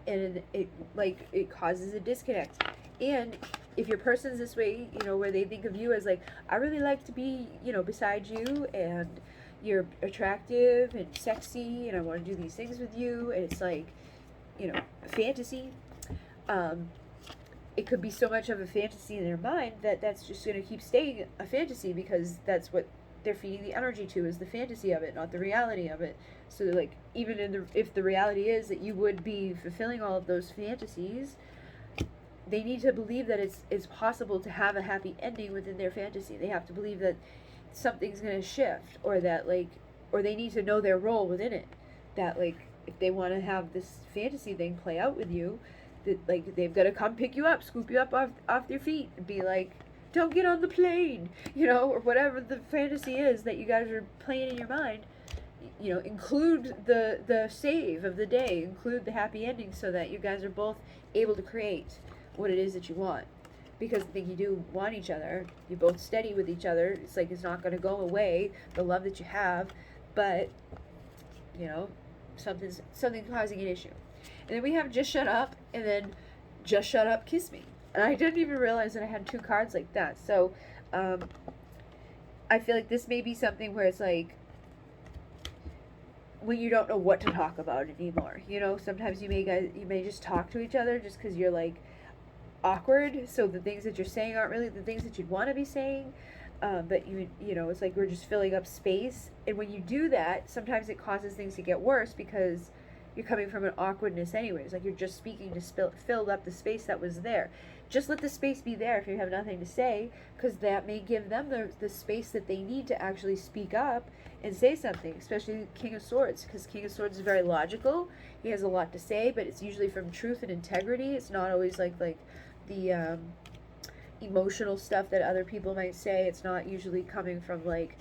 and it causes a disconnect. And if your person's this way, you know, where they think of you as like, I really like to be, you know, beside you, and you're attractive and sexy and I want to do these things with you, and it's like, you know, fantasy. It could be so much of a fantasy in their mind that that's just going to keep staying a fantasy, because that's what they're feeding the energy to, is the fantasy of it, not the reality of it. So like, even if the reality is that you would be fulfilling all of those fantasies, they need to believe that it's possible to have a happy ending within their fantasy. They have to believe that something's going to shift, or that like, or they need to know their role within it. That like, if they want to have this fantasy thing play out with you, that like, they've got to come pick you up, scoop you up off your feet, and be like, don't get on the plane, you know, or whatever the fantasy is that you guys are playing in your mind. You know, include the save of the day, include the happy ending, so that you guys are both able to create what it is that you want. Because I think you do want each other. You're both steady with each other. It's like, it's not going to go away, the love that you have, but, you know, something's causing an issue. And then we have Just Shut Up, and then Just Shut Up, Kiss Me. And I didn't even realize that I had 2 cards like that. So, I feel like this may be something where it's like, when you don't know what to talk about anymore. You know, sometimes you may just talk to each other just because you're like awkward. So the things that you're saying aren't really the things that you'd want to be saying. But you know, it's like we're just filling up space. And when you do that, sometimes it causes things to get worse, because you're coming from an awkwardness anyways. Like, you're just speaking to fill up the space that was there. Just let the space be there if you have nothing to say, because that may give them the space that they need to actually speak up and say something, especially King of Swords, because King of Swords is very logical. He has a lot to say, but it's usually from truth and integrity. It's not always like the emotional stuff that other people might say. It's not usually coming from like,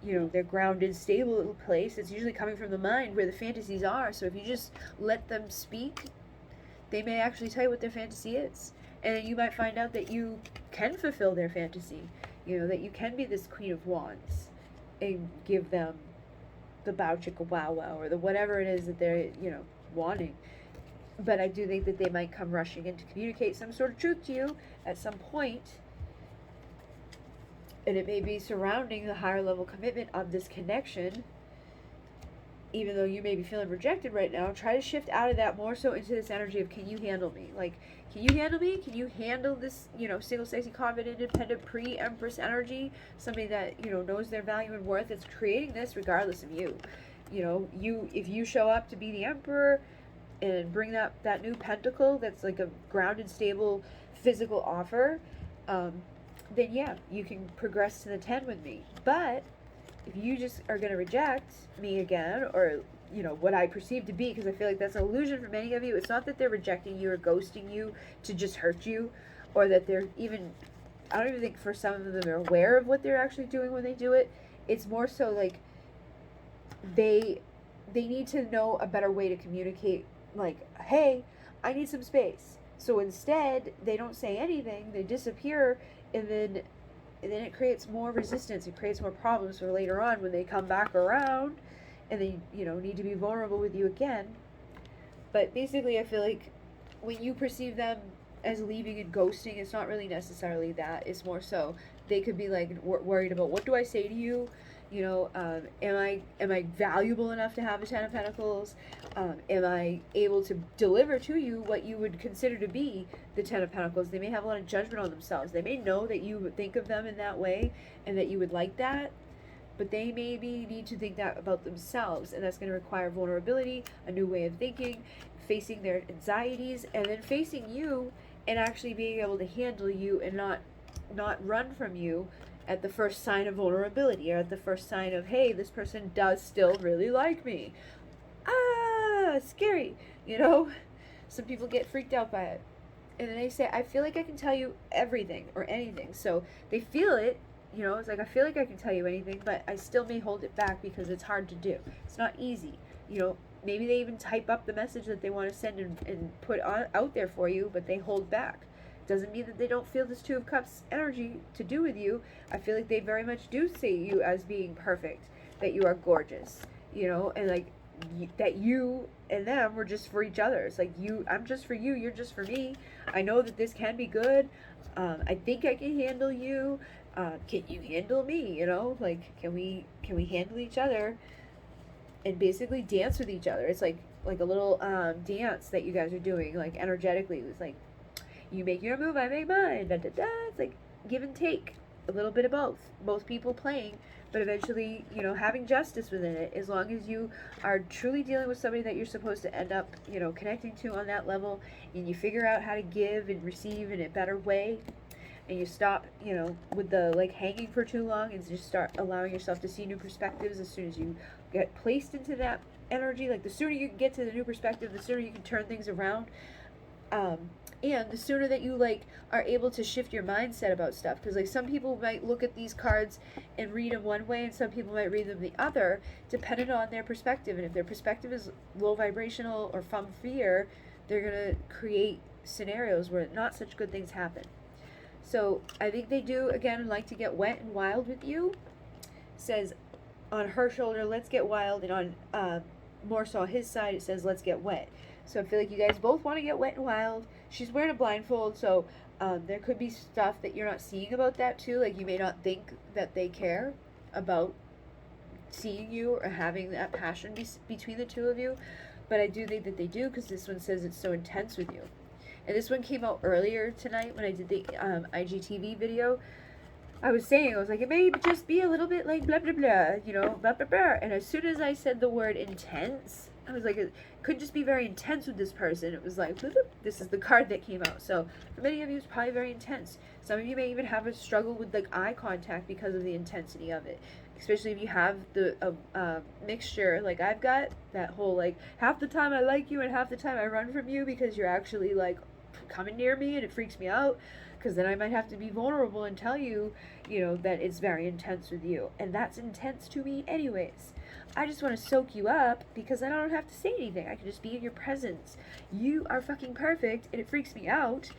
you know, their grounded, stable little place. It's usually coming from the mind where the fantasies are. So if you just let them speak, they may actually tell you what their fantasy is. And you might find out that you can fulfill their fantasy. You know, that you can be this Queen of Wands and give them the bow chicka wow wow, or the whatever it is that they're, you know, wanting. But I do think that they might come rushing in to communicate some sort of truth to you at some point. And it may be surrounding the higher level commitment of this connection. Even though you may be feeling rejected right now, try to shift out of that more so into this energy of, can you handle me? Like, can you handle me? Can you handle this, you know, single, sexy, confident, independent, pre-empress energy? Somebody that, you know, knows their value and worth, that's creating this regardless of you. You know, if you show up to be the emperor and bring that new pentacle that's like a grounded, stable, physical offer, then yeah, you can progress to the 10 with me. But if you just are going to reject me again, or, you know, what I perceive to be, because I feel like that's an illusion for many of you. It's not that they're rejecting you or ghosting you to just hurt you, or that they're even, I don't even think for some of them they're aware of what they're actually doing when they do it. It's more so like they need to know a better way to communicate, like, hey, I need some space. So instead, they don't say anything, they disappear, and then it creates more resistance. It creates more problems for later on when they come back around and they, you know, need to be vulnerable with you again. But basically, I feel like when you perceive them as leaving and ghosting, it's not really necessarily that. It's more so they could be like worried about, what do I say to you? You know, am I valuable enough to have a 10 of Pentacles? Am I able to deliver to you what you would consider to be the 10 of Pentacles? They may have a lot of judgment on themselves. They may know that you would think of them in that way and that you would like that, but they maybe need to think that about themselves, and that's going to require vulnerability, a new way of thinking, facing their anxieties, and then facing you and actually being able to handle you and not run from you at the first sign of vulnerability, or at the first sign of, hey, this person does still really like me. Scary, you know? Some people get freaked out by it. And then they say, I feel like I can tell you everything or anything. So they feel it, you know, it's like, I feel like I can tell you anything, but I still may hold it back because it's hard to do. It's not easy. You know, maybe they even type up the message that they want to send and put out there for you, but they hold back. Doesn't mean that they don't feel this 2 of Cups energy to do with you. I feel like they very much do see you as being perfect, that you are gorgeous, you know, and like that you and them were just for each other. It's like, I'm just for you, you're just for me. I know that this can be good. I think I can handle you. Can you handle me? You know, like, can we handle each other? And basically dance with each other. It's like a little dance that you guys are doing, like energetically. It's like you make your move, I make mine. Da, da, da. It's like give and take, a little bit of both people playing, but eventually, you know, having justice within it. As long as you are truly dealing with somebody that you're supposed to end up, you know, connecting to on that level, and you figure out how to give and receive in a better way, and you stop, you know, with the like hanging for too long, and just start allowing yourself to see new perspectives as soon as you get placed into that energy. Like the sooner you can get to the new perspective, the sooner you can turn things around. And the sooner that you like are able to shift your mindset about stuff, because like some people might look at these cards and read them one way, and some people might read them the other, depending on their perspective. And if their perspective is low vibrational or from fear, they're gonna create scenarios where not such good things happen. So I think they do, again, like to get wet and wild with you. Says on her shoulder, let's get wild, and on more so on his side, it says let's get wet. So I feel like you guys both want to get wet and wild. She's wearing a blindfold, so there could be stuff that you're not seeing about that too. Like you may not think that they care about seeing you or having that passion between the two of you, but I do think that they do, because this one says it's so intense with you. And this one came out earlier tonight when I did the IGTV video. I was saying, I was like, it may just be a little bit like blah, blah, blah, you know, blah, blah, blah. And as soon as I said the word intense, I was like, it could just be very intense with this person. It was like, bloop, bloop. This is the card that came out. So for many of you, it's probably very intense. Some of you may even have a struggle with like eye contact because of the intensity of it. Especially if you have the mixture, like I've got that whole like half the time I like you and half the time I run from you because you're actually like coming near me, and it freaks me out, because then I might have to be vulnerable and tell you, you know, that it's very intense with you, and that's intense to me anyways. I just want to soak you up because I don't have to say anything. I can just be in your presence. You are fucking perfect, and it freaks me out,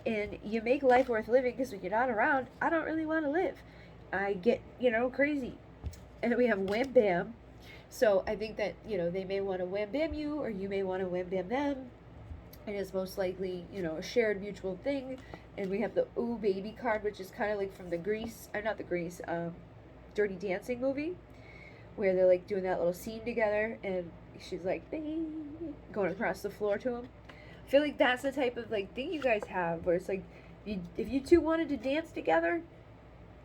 and you make life worth living, because when you're not around, I don't really want to live. I get, you know, crazy. And then we have wham bam. So I think that, you know, they may want to wham bam you, or you may want to wham bam them. And it's most likely, you know, a shared mutual thing. And we have the Ooh Baby card, which is kind of like from the Dirty Dancing movie, where they're like doing that little scene together, and she's like going across the floor to him. I feel like that's the type of like thing you guys have, where it's like, if you two wanted to dance together,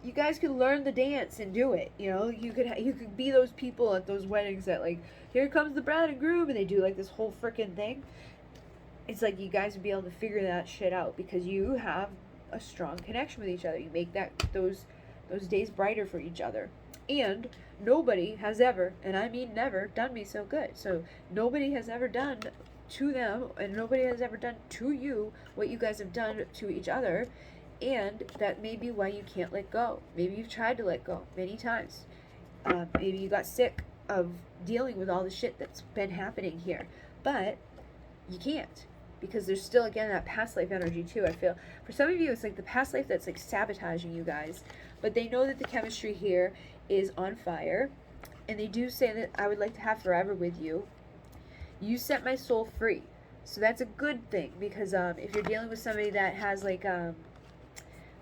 you guys could learn the dance and do it. You know, you could be those people at those weddings that like, here comes the bride and groom, and they do like this whole freaking thing. It's like you guys would be able to figure that shit out, because you have a strong connection with each other. You make those days brighter for each other. And nobody has ever, and I mean never, done me so good. So nobody has ever done to them, and nobody has ever done to you what you guys have done to each other. And that may be why you can't let go. Maybe you've tried to let go many times. Maybe you got sick of dealing with all the shit that's been happening here. But you can't, because there's still, again, that past life energy too. I feel for some of you it's like the past life that's like sabotaging you guys, but they know that the chemistry here is on fire, and they do say that I would like to have forever with you. You set my soul free, so that's a good thing, because if you're dealing with somebody that has like an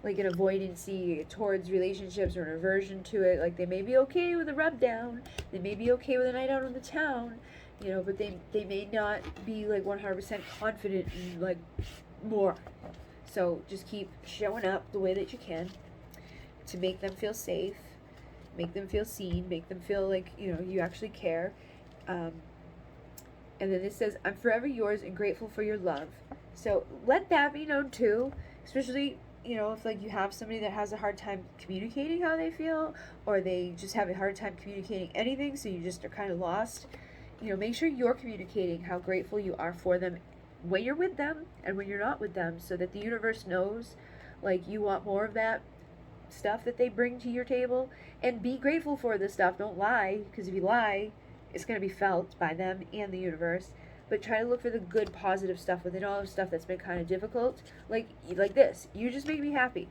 avoidancy towards relationships, or an aversion to it, like they may be okay with a rub down, they may be okay with a night out on the town, you know, but they may not be like 100% confident in like more. So just keep showing up the way that you can to make them feel safe, make them feel seen, make them feel like, you know, you actually care. And then it says, I'm forever yours and grateful for your love. So let that be known too, especially, you know, if like you have somebody that has a hard time communicating how they feel, or they just have a hard time communicating anything, so you just are kind of lost. You know, make sure you're communicating how grateful you are for them when you're with them and when you're not with them, so that the universe knows like you want more of that stuff that they bring to your table. And be grateful for this stuff. Don't lie, because if you lie, it's going to be felt by them and the universe. But try to look for the good, positive stuff within all the stuff that's been kind of difficult. Like this. You just make me happy.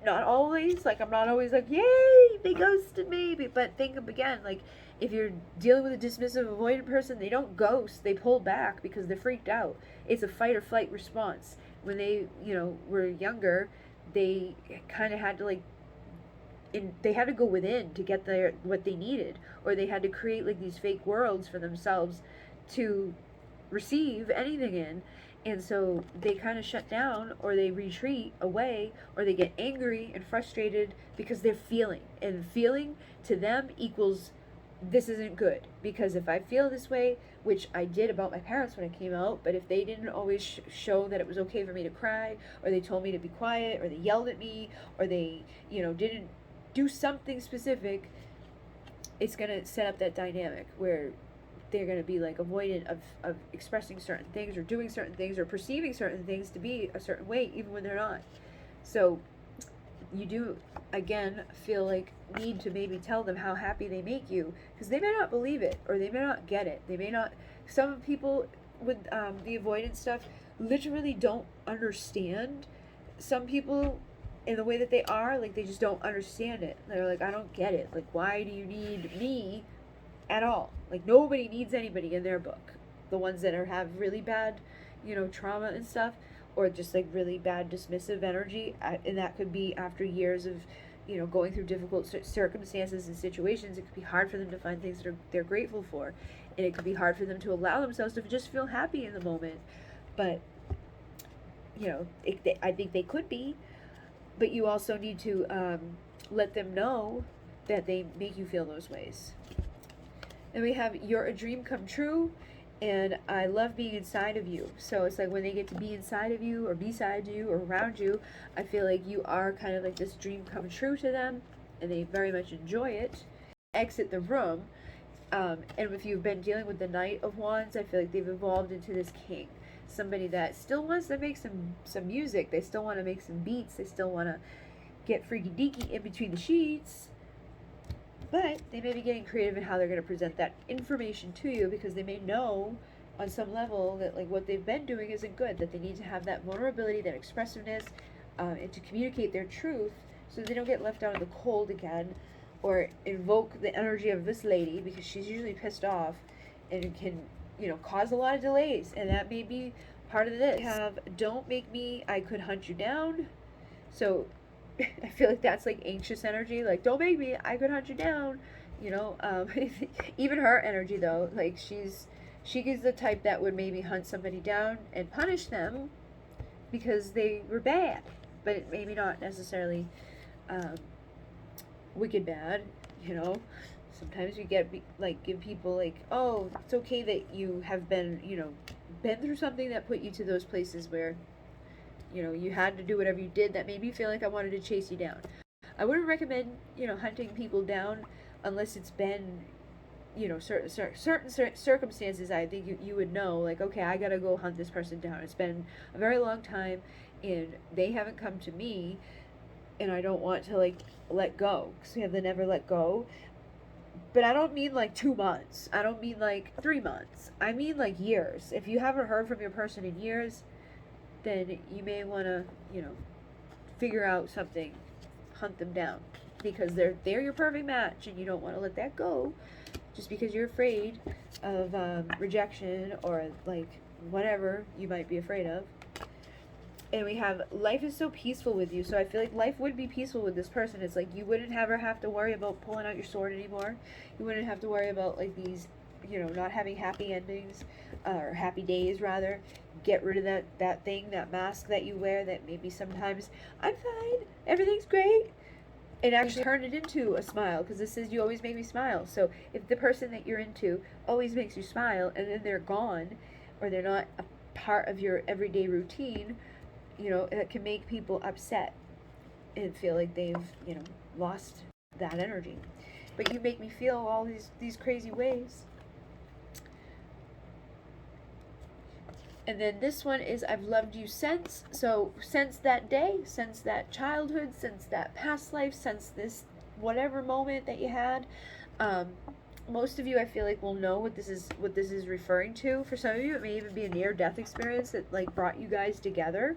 Not always. Like, I'm not always like, yay, they ghosted me. But think of, again, like, if you're dealing with a dismissive, avoidant person, they don't ghost. They pull back because they're freaked out. It's a fight or flight response. When they, you know, were younger, they kind of had to, like, they had to go within to get what they needed, or they had to create like these fake worlds for themselves to receive anything in. And so they kind of shut down, or they retreat away, or they get angry and frustrated because they're feeling, and feeling to them equals this isn't good. Because if I feel this way, which I did about my parents when I came out, but if they didn't always show that it was okay for me to cry, or they told me to be quiet, or they yelled at me, or they, didn't do something specific, it's going to set up that dynamic where they're going to be like avoidant of expressing certain things, or doing certain things, or perceiving certain things to be a certain way, even when they're not. So you do, again, feel like need to maybe tell them how happy they make you, because they may not believe it, or they may not get it. They may not, some people with the avoidance stuff literally don't understand some people in the way that they are. Like, they just don't understand it. They're like, I don't get it. Like, why do you need me at all? Like, nobody needs anybody in their book. The ones that have really bad, trauma and stuff, or just like really bad dismissive energy, and that could be after years of, going through difficult circumstances and situations. It could be hard for them to find things that they're grateful for, and it could be hard for them to allow themselves to just feel happy in the moment. But I think they could be, but you also need to let them know that they make you feel those ways. And we have, you're a dream come true, and I love being inside of you. So it's like when they get to be inside of you, or beside you, or around you, I feel like you are kind of like this dream come true to them, and they very much enjoy it. Exit the room, and if you've been dealing with the Knight of Wands, I feel like they've evolved into this king. Somebody that still wants to make some music. They still want to make some beats. They still want to get freaky deaky in between the sheets. But they may be getting creative in how they're going to present that information to you, because they may know on some level that like what they've been doing isn't good, that they need to have that vulnerability, that expressiveness, and to communicate their truth, so they don't get left out in the cold again, or invoke the energy of this lady, because she's usually pissed off and can, cause a lot of delays. And that may be part of this. We have, don't make me, I could hunt you down. So I feel like that's like anxious energy, like, don't make me, I could hunt you down, even her energy though, like she's the type that would maybe hunt somebody down and punish them because they were bad, but maybe not necessarily wicked bad. Sometimes we give people like, oh, it's okay that you have been through something that put you to those places where you had to do whatever you did that made me feel like I wanted to chase you down. I wouldn't recommend, hunting people down unless it's been, certain circumstances. I think you would know, like, okay, I gotta go hunt this person down. It's been a very long time, and they haven't come to me, and I don't want to, like, let go, because we have the never let go. But I don't mean, like, 2 months. I don't mean, like, 3 months. I mean, like, years. If you haven't heard from your person in years, then you may want to, figure out something, hunt them down, because they're your perfect match, and you don't want to let that go just because you're afraid of rejection, or like whatever you might be afraid of. And we have, life is so peaceful with you. So I feel like life would be peaceful with this person. It's like you wouldn't ever have to worry about pulling out your sword anymore. You wouldn't have to worry about like these, not having happy endings, or happy days rather. Get rid of that thing, that mask that you wear that maybe sometimes, I'm fine, everything's great, and actually turn it into a smile, because this says you always make me smile. So if the person that you're into always makes you smile, and then they're gone, or they're not a part of your everyday routine, it can make people upset and feel like they've, lost that energy. But you make me feel all these crazy ways. And then this one is, I've loved you since. So since that day, since that childhood, since that past life, since this whatever moment that you had. Most of you, I feel like, will know what this is referring to. For some of you, it may even be a near-death experience that like brought you guys together,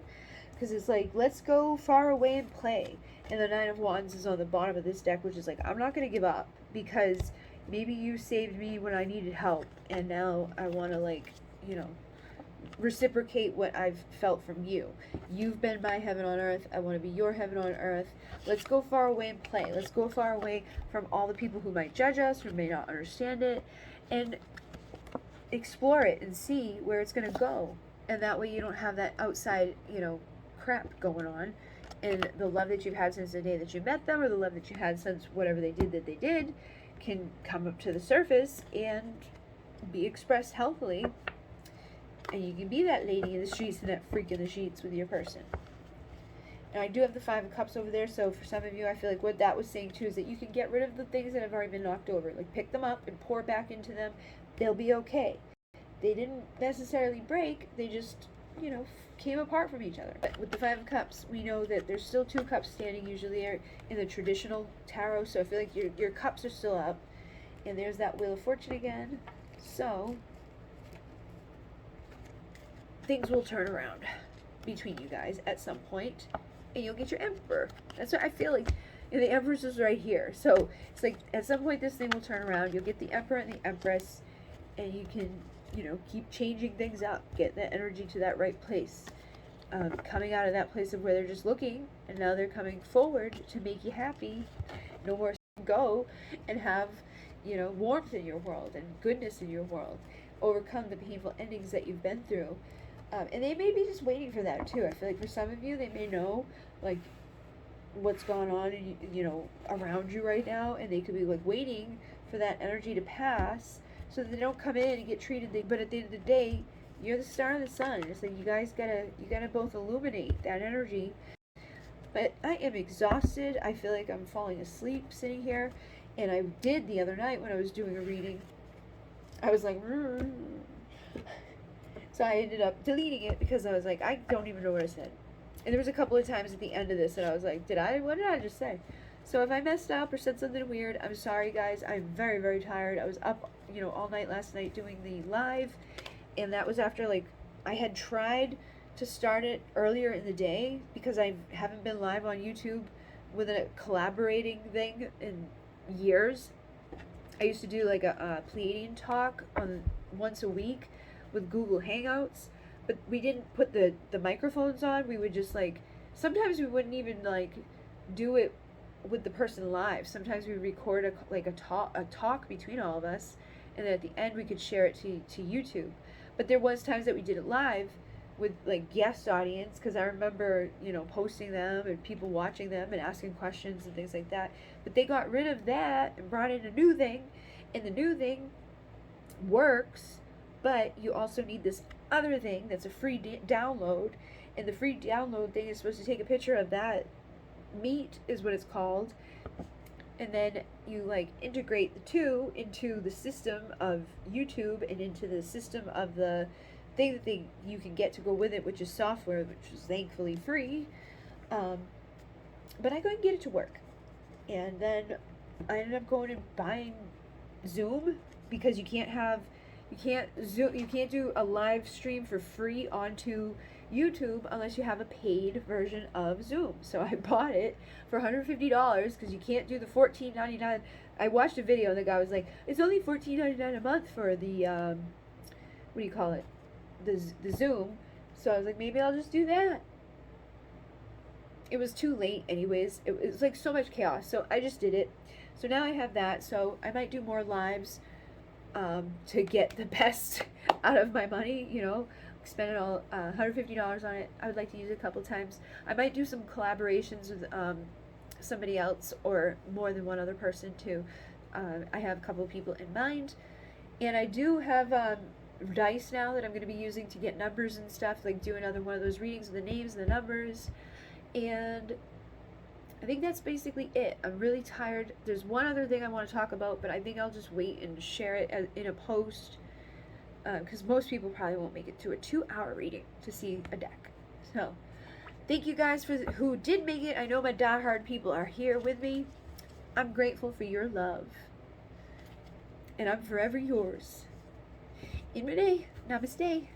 because it's like, let's go far away and play. And the Nine of Wands is on the bottom of this deck, which is like, I'm not going to give up, because maybe you saved me when I needed help, and now I want to, like, reciprocate what I've felt from you. You've been my heaven on earth. I want to be your heaven on earth. Let's go far away and play. Let's go far away from all the people who might judge us, who may not understand it, and explore it and see where it's going to go. And that way you don't have that outside, crap going on. And the love that you've had since the day that you met them, or the love that you had since whatever they did, can come up to the surface and be expressed healthily. And you can be that lady in the streets and that freak in the sheets with your person. And I do have the 5 of Cups over there, so for some of you, I feel like what that was saying too is that you can get rid of the things that have already been knocked over. Like, pick them up and pour back into them. They'll be okay. They didn't necessarily break, they just, came apart from each other. But with the 5 of Cups, we know that there's still 2 cups standing usually in the traditional tarot, so I feel like your cups are still up. And there's that Wheel of Fortune again. So things will turn around between you guys at some point, and you'll get your Emperor. That's what I feel like. And the Empress is right here. So it's like at some point this thing will turn around. You'll get the Emperor and the Empress, and you can, keep changing things up, get that energy to that right place. Coming out of that place of where they're just looking, and now they're coming forward to make you happy. No more go and have, warmth in your world and goodness in your world. Overcome the painful endings that you've been through. And they may be just waiting for that too. I feel like for some of you, they may know like what's going on, around you right now, and they could be like waiting for that energy to pass so that they don't come in and get treated. But at the end of the day, you're the star and the sun. It's like you gotta both illuminate that energy. But I am exhausted. I feel like I'm falling asleep sitting here, and I did the other night when I was doing a reading. I was like. So I ended up deleting it because I was like, I don't even know what I said. And there was a couple of times at the end of this that I was like, what did I just say? So if I messed up or said something weird, I'm sorry guys. I'm very, very tired. I was up, all night last night doing the live. And that was after I had tried to start it earlier in the day because I haven't been live on YouTube with a collaborating thing in years. I used to do like a Pleiadian talk on once a week with Google Hangouts, but we didn't put the microphones on. We would just sometimes we wouldn't even do it with the person live. Sometimes we would record a talk between all of us, and then at the end we could share it to YouTube. But there was times that we did it live with guest audience, because I remember posting them and people watching them and asking questions and things like that. But they got rid of that and brought in a new thing, and the new thing works. But you also need this other thing that's a free download, and the free download thing is supposed to take a picture of that meet, is what it's called, and then you integrate the two into the system of YouTube and into the system of the thing that you can get to go with it, which is software, which is thankfully free. But I go and get it to work, and then I ended up going and buying Zoom, because you can't do a live stream for free onto YouTube unless you have a paid version of Zoom. So I bought it for $150 because you can't do the $14.99. I watched a video and the guy was like, it's only $14.99 a month for the what do you call it, the Zoom. So I was like, maybe I'll just do that. It was too late anyways. It was so much chaos, so I just did it. So now I have that, so I might do more lives to get the best out of my money, spend it all, $150 on it. I would like to use it a couple times. I might do some collaborations with somebody else or more than one other person too. I have a couple of people in mind, and I do have dice now that I'm going to be using to get numbers and stuff, do another one of those readings with the names and the numbers. And I think that's basically it. I'm really tired. There's one other thing I want to talk about, but I think I'll just wait and share it in a post, because most people probably won't make it to a 2-hour reading to see a deck. So thank you guys who did make it. I know my diehard people are here with me. I'm grateful for your love, and I'm forever yours. In Munay, namaste.